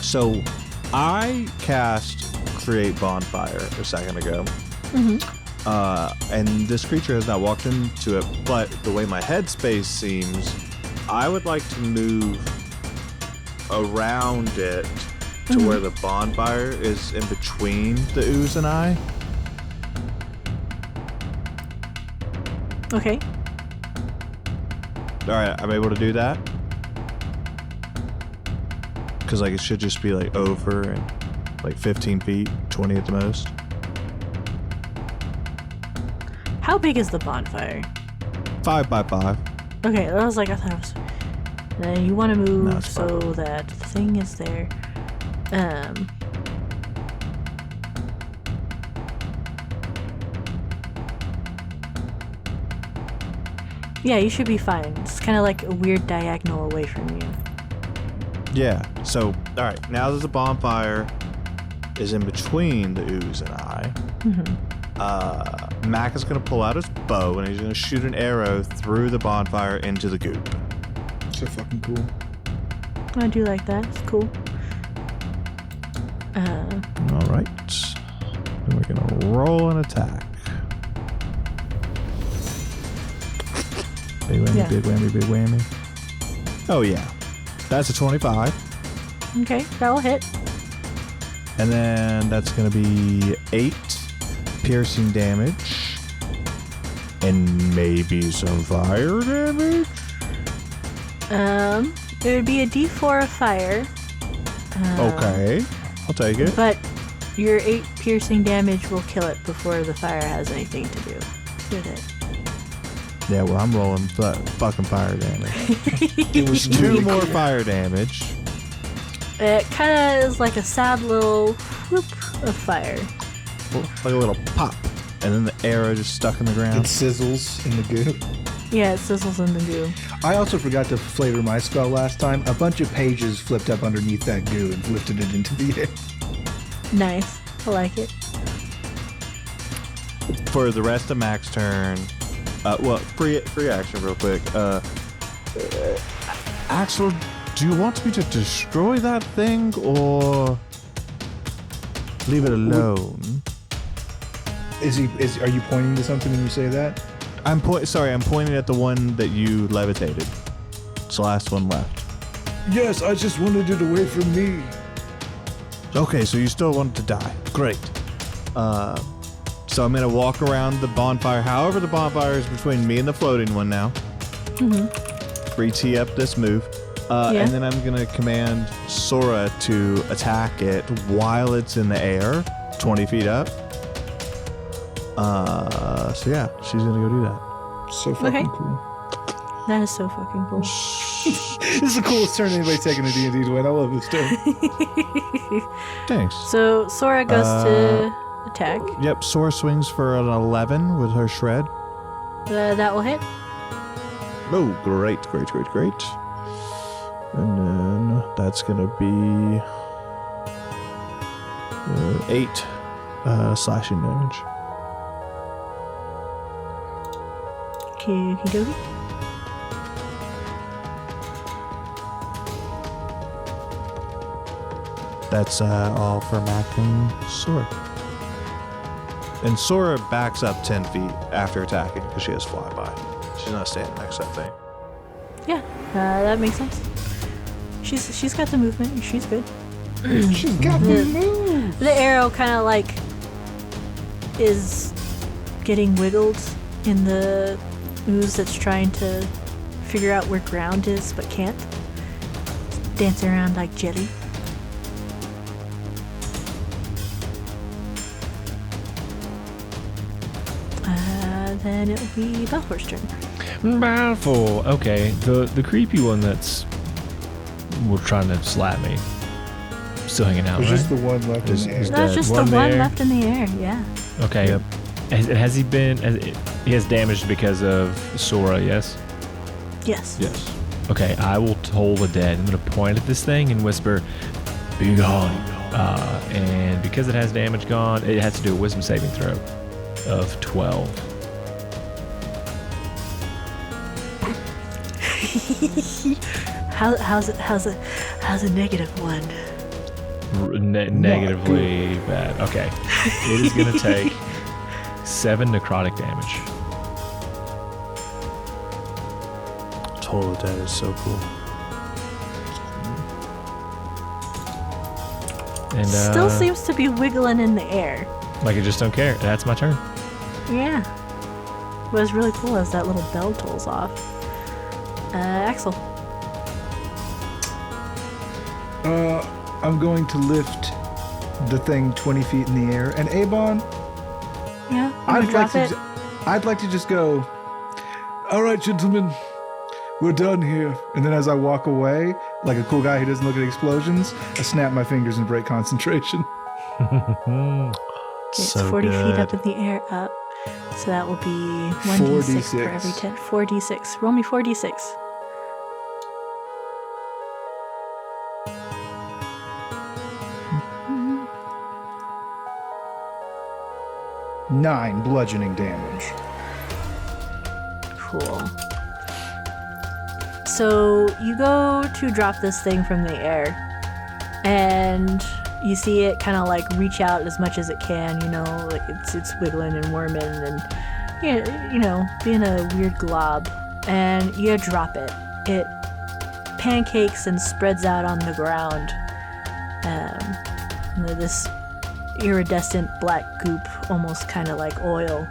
So I cast Create Bonfire a second ago. And this creature has not walked into it, but the way my headspace seems, I would like to move around it to where the bonfire is in between the ooze and I. Okay. Alright, I'm able to do that. Because like it should just be like over and like 15 feet, 20 at the most. How big is the bonfire? 5 by 5. Okay, I was like, I thought it was. Then you want to move No, it's so fine. that the thing is there. Yeah, you should be fine. It's kind of like a weird diagonal away from you. Yeah. So, alright, now that the bonfire is in between the ooze and I, Mac is going to pull out his bow and he's going to shoot an arrow through the bonfire into the goop. So fucking cool. I do like that. It's cool. Alright. Then we're going to roll an attack. Big whammy, Yeah. big whammy, big whammy. Oh, yeah. That's a 25. Okay, that'll hit. And then that's going to be 8 piercing damage. And maybe some fire damage? It would be a D4 of fire. Okay. I'll take it. But your 8 piercing damage will kill it before the fire has anything to do with it. Yeah, well, I'm rolling fucking fire damage. It was 2 more fire damage. It kind of is like a sad little whoop of fire. Like a little pop. And then the arrow just stuck in the It ground. sizzles in the goo. Yeah, it sizzles in the goo. I also forgot to flavor my spell last time. A bunch of pages flipped up underneath that goo and lifted it into the air. Nice. I like it. For the rest of Mac's turn, free action real quick. Axel, do you want me to destroy that thing or leave it alone? Are you pointing to something when you say that? I'm pointing at the one that you levitated. It's the last one left. Yes, I just wanted it away from me. Okay, so you still want it to die. Great. So I'm gonna walk around the bonfire. However, the bonfire is between me and the floating one now. Free tee up this move. And then I'm gonna command Sora to attack it while it's in the air, 20 feet up. So yeah, she's gonna go do that. So fucking Okay. cool. That is so fucking cool. This is the coolest turn anybody's taken in D&D to win. I love this turn. Thanks. So Sora goes to attack. Yep, Sora swings for an 11 with her shred. That will hit. Oh, great. And then that's gonna be 8 slashing damage. Okie-dokie. That's all for Mac and Sora. And Sora backs up 10 feet after attacking because she has flyby. She's not standing next to that thing. Yeah, that makes sense. She's got the movement. She's good. She's got the move. The arrow kind of like is getting wiggled in the ooze that's trying to figure out where ground is but can't. Dancing around like jelly. Then it'll be Balfour's turn. Balfour. Okay, the creepy one that's trying to slap me. Still hanging out, There's right? just the one left in the air. That's just the one left in the air, yeah. Okay. Yep. Has he been? He has damaged because of Sora, yes? Yes. Yes. Okay, I will toll the dead. I'm going to point at this thing and whisper, "Be gone." And because it has damage gone, it has to do a wisdom saving throw of 12. How's a -1? Negatively bad. Okay. It is going to take 7 necrotic damage. Total Dead is so cool. And Still seems to be wiggling in the air. like I just don't care. That's my turn. Yeah. What was really cool is that little bell tolls off. Axel. I'm going to lift the thing 20 feet in the air. And Avon, Yeah. Drop it. I'd like to just go, all right, gentlemen, we're done here. And then as I walk away, like a cool guy who doesn't look at explosions, I snap my fingers and break concentration. It's So 40 feet good. up in the air, up. So that will be 1d6 for every 10. 4d6. Roll me 4d6. Nine bludgeoning damage. Cool. So you go to drop this thing from the air, and you see it kind of like reach out as much as it can. You know, like it's wiggling and worming and you know being a weird glob. And you drop it. It pancakes and spreads out on the ground. This iridescent black goop, almost kind of like oil.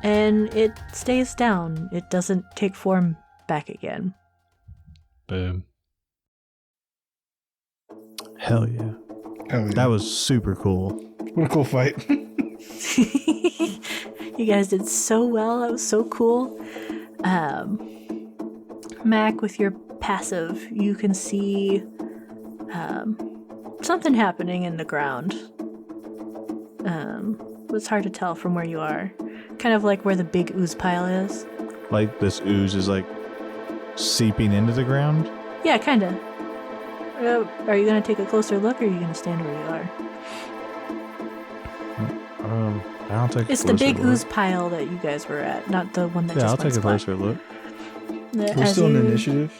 And it stays down. It doesn't take form back again. Boom. Hell yeah. Hell yeah. That was super cool. What a cool fight. You guys did so well. That was so cool. Mac, with your passive, you can see something happening in the ground. It's hard to tell from where you are. Kind of like where the big ooze pile is. Like this ooze is like seeping into the ground. Yeah, kind of. Are you going to take a closer look, or are you going to stand where you are? I'll take. It's the big ooze pile that you guys were at, not the one that Yeah, just I'll went take a splat. closer look. We're still in initiative.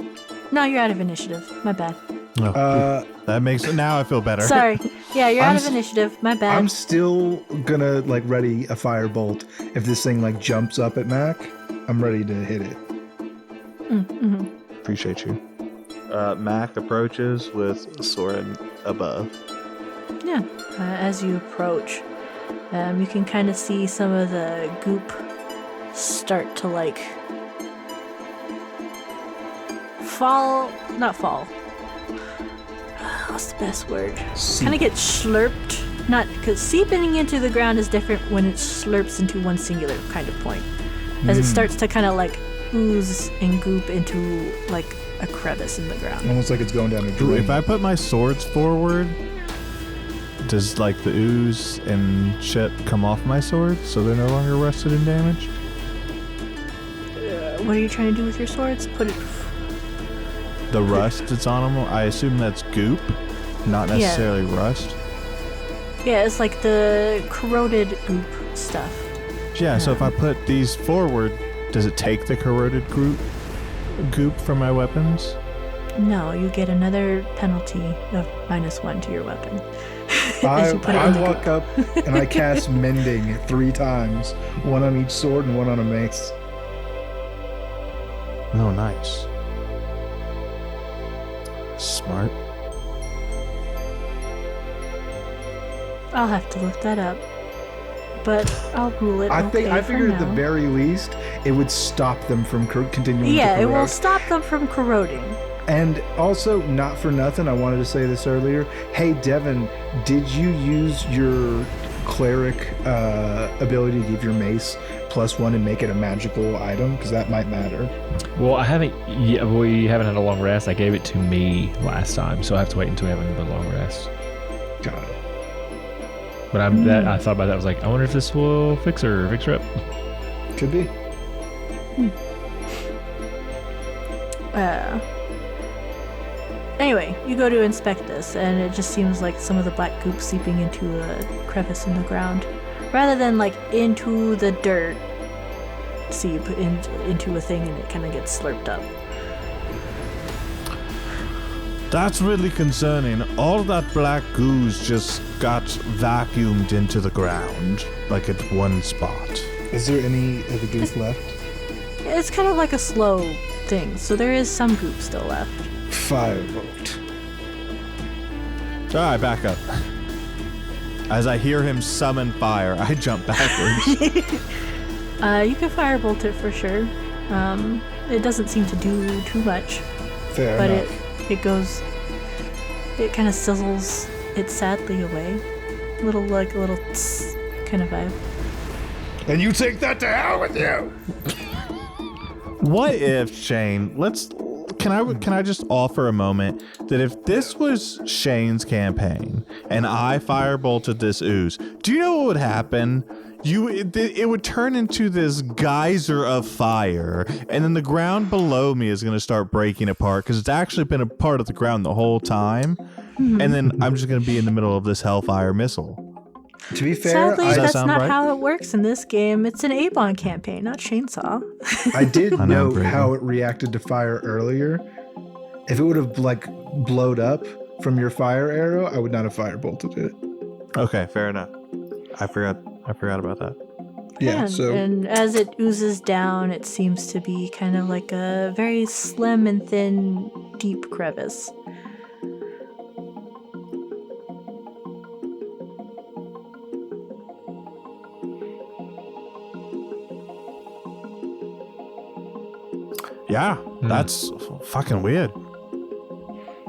No, you're out of initiative. My bad. Oh, that makes it. Now I feel better. Sorry. Yeah, you're I'm out of initiative. My bad. I'm still gonna like ready a firebolt if this thing like jumps up at Mac. I'm ready to hit it. Appreciate you. Mac approaches with Soren above. Yeah. As you approach, you can kind of see some of the goop start to like not fall. What's the best word? Kind of get slurped. Not because seeping into the ground is different when it slurps into one singular kind of point. As it starts to kind of like ooze and goop into like a crevice in the ground. Almost like it's going down a drain. If I put my swords forward, does like the ooze and shit come off my swords so they're no longer rusted and damaged? What are you trying to do with your swords? Put it. The rust that's on them, I assume that's goop, not necessarily rust. Yeah, it's like the corroded goop stuff. Yeah, so if I put these forward, does it take the corroded goop from my weapons? No, you get another penalty of -1 to your weapon. I You put it in the walk up and I cast Mending 3 times, one on each sword and one on a mace. Oh, nice. Smart. I'll have to look that up. but I'll rule it. I okay figured for at the now. very least, it would stop them from continuing Yeah, to it will corrode. stop them from corroding. And also, not for nothing, I wanted to say this earlier. Hey, Devin, did you use your cleric ability to give your mace +1 and make it a magical item? Because that might matter. Well, I haven't. Yeah, we haven't had a long rest. I gave it to me last time, so I have to wait until we have another long rest. Got it. But I thought about that. I was like, I wonder if this will fix her up. Could be. Anyway, you go to inspect this, and it just seems like some of the black goop seeping into a crevice in the ground, rather than like into the dirt. Seep into a thing, and it kind of gets slurped up. That's really concerning. All that black ooze just got vacuumed into the ground, like at one spot. Is there any of the goop left? It's kind of like a slow thing, so there is some goop still left. Firebolt. All right, back up. As I hear him summon fire, I jump backwards. You can firebolt it for sure. It doesn't seem to do too much, Fair but enough. it kind of sizzles it sadly away. A little tss kind of vibe. And you take that to hell with you! What if, Shane, can I just offer a moment that if this was Shane's campaign and I firebolted this ooze, do you know what would happen? It would turn into this geyser of fire, and then the ground below me is going to start breaking apart because it's actually been a part of the ground the whole time. And then I'm just going to be in the middle of this hellfire missile. To be fair, Sadly, Does that that's sound not right? how it works in this game. It's an Avon campaign, not Shainsaw. I did I know, note Brady. how it reacted to fire earlier. If it would have blowed up from your fire arrow, I would not have firebolted it. Okay, fair enough. I forgot about that. Yeah, so And as it oozes down, it seems to be kind of like a very slim and thin, deep crevice. Yeah, that's fucking weird.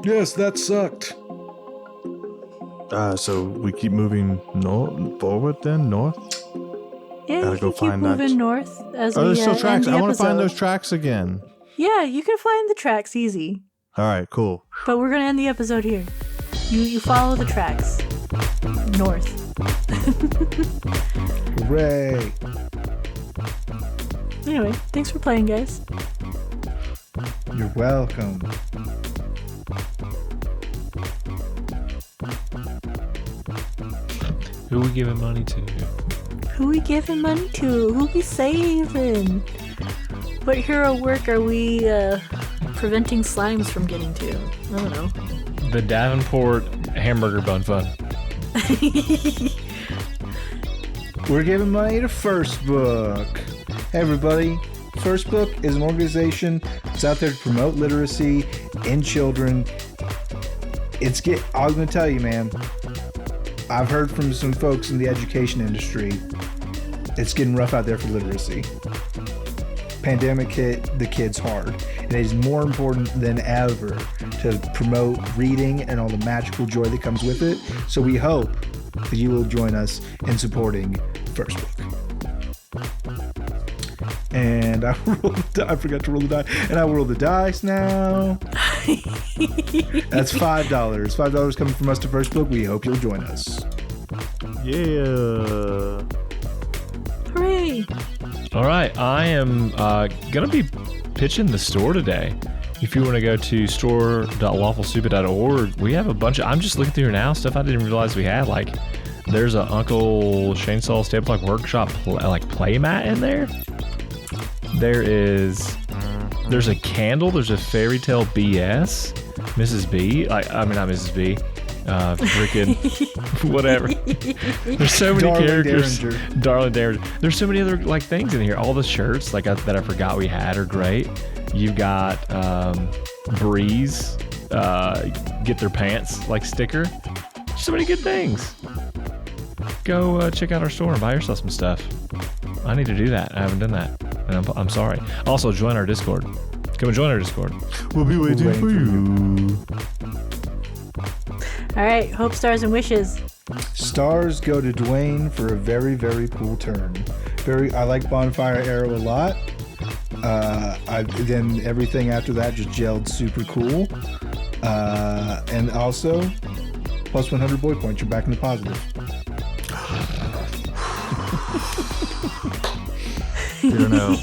Yes, that sucked. So we keep moving forward then, north? Yeah, Gotta you go can keep find that. moving north as Oh, we there's still end tracks. the I want to find episode. those tracks again. Yeah, you can find the tracks easy. All right, cool. But we're gonna end the episode here. You follow the tracks north. hooray. Anyway, thanks for playing, guys. You're welcome. Who we giving money to? Who we giving money to? Who we saving? What hero work are we preventing slimes from getting to? I don't know. The Davenport Hamburger Bun Fund. We're giving money to First Book. Hey everybody, First Book is an organization that's out there to promote literacy in children. I'm gonna tell you, man, I've heard from some folks in the education industry, it's getting rough out there for literacy. Pandemic hit the kids hard, and it is more important than ever to promote reading and all the magical joy that comes with it. So we hope that you will join us in supporting First Book. And I forgot to roll the die, and I will roll the dice now. That's $5. $5 coming from us to First Book. We hope you'll join us. Yeah. Hooray! All right, I am gonna be pitching the store today. If you want to go to store.lawfulstupid.org, we have a bunch of. I'm just looking through here now, stuff I didn't realize we had. Like, there's a Uncle Shainsaw's Tabletop Workshop play mat in there. There's a candle. There's a Fairy Tale BS. Mrs. B. Not Mrs. B. Freaking whatever. There's so many Darling characters. Derringer. Darling Derringer. There's so many other things in here. All the shirts that I forgot we had are great. You've got Breeze get their pants sticker. So many good things. go check out our store and buy yourself some stuff. I need to do that. I haven't done that, and I'm sorry. Also, join our Discord. Come and join our Discord. We'll be waiting for you. All right, hope, stars, and wishes. Stars go to Dwayne for a very, very cool turn. I like Bonfire Arrow a lot. Then everything after that just gelled super cool. And also, plus 100 boy points. You're back in the positive. You don't know.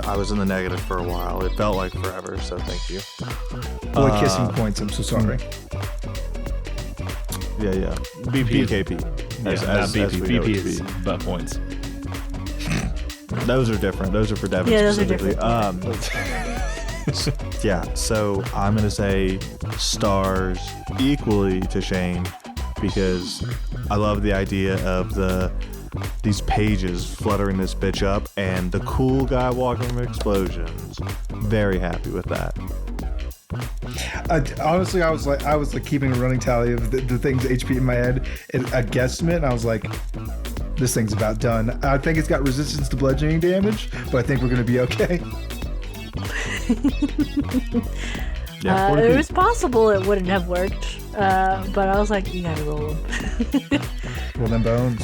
I was in the negative for a while. It felt like forever, so thank you. Boy kissing points. I'm so sorry. Yeah. BKP. BP is butt points. Those are different. Those are for Devin specifically. Yeah, so I'm going to say stars equally to Shane because I love the idea of these pages fluttering this bitch up and the cool guy walking from explosions. Very happy with that. Honestly, I was like keeping a running tally of the things HP in my head, a guesstimate, and I was like, this thing's about done. I think it's got resistance to bludgeoning damage, but I think we're going to be okay. It was possible it wouldn't have worked, but I was like, you gotta roll them. Roll them bones.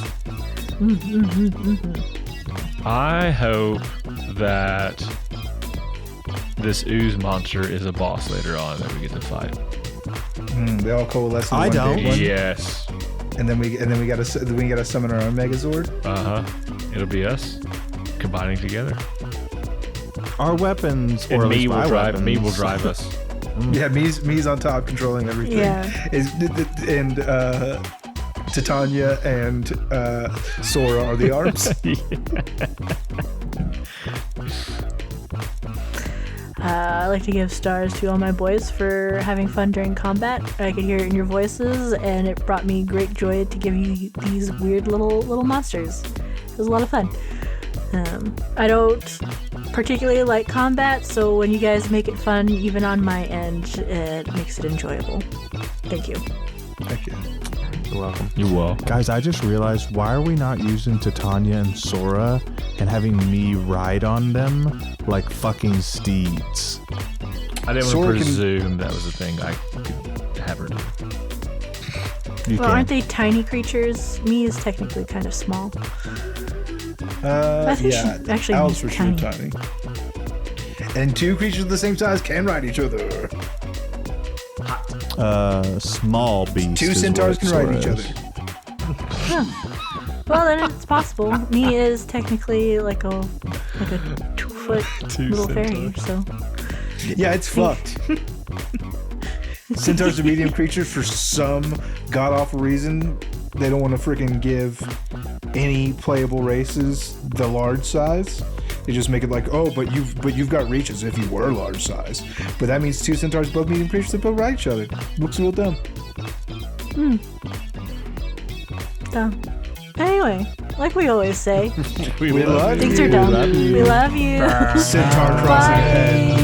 I hope that this ooze monster is a boss later on that we get to fight. They all coalesce in I one don't. big one. Yes. And then we gotta summon our own Megazord. It'll be us combining together. Our weapons, or And at me least will my drive. weapons. Me will drive us. Yeah, me's on top controlling everything. Yeah. And Titania and Sora are the arms. I like to give stars to all my boys for having fun during combat. I could hear it in your voices, and it brought me great joy to give you these weird little monsters. It was a lot of fun. I don't particularly like combat, so when you guys make it fun, even on my end, it makes it enjoyable. Thank you. Thank you. You're welcome. You will. Guys, I just realized, why are we not using Titania and Sora and having me ride on them like fucking steeds? I didn't Sora want to presume that was a thing I could have her do. Well, aren't they tiny creatures? Me is technically kind of small. I think yeah, she actually Owl's means for sure tiny. And two creatures of the same size can ride each other. Small beast. Two is centaurs what can ride Sora each is. other. Well, then it's possible. Me is technically like a 2-foot little fairy, so. Yeah, it's fucked. Centaurs are medium creatures for some god-awful reason. They don't want to freaking give any playable races the large size. They just make it like, oh, but you've got reach as if you were large size. But that means two centaurs, both medium creatures, that both ride each other. Looks real dumb. Dumb. Anyway, like we always say, We love things you. are dumb. We love you. Centaur crossing ahead.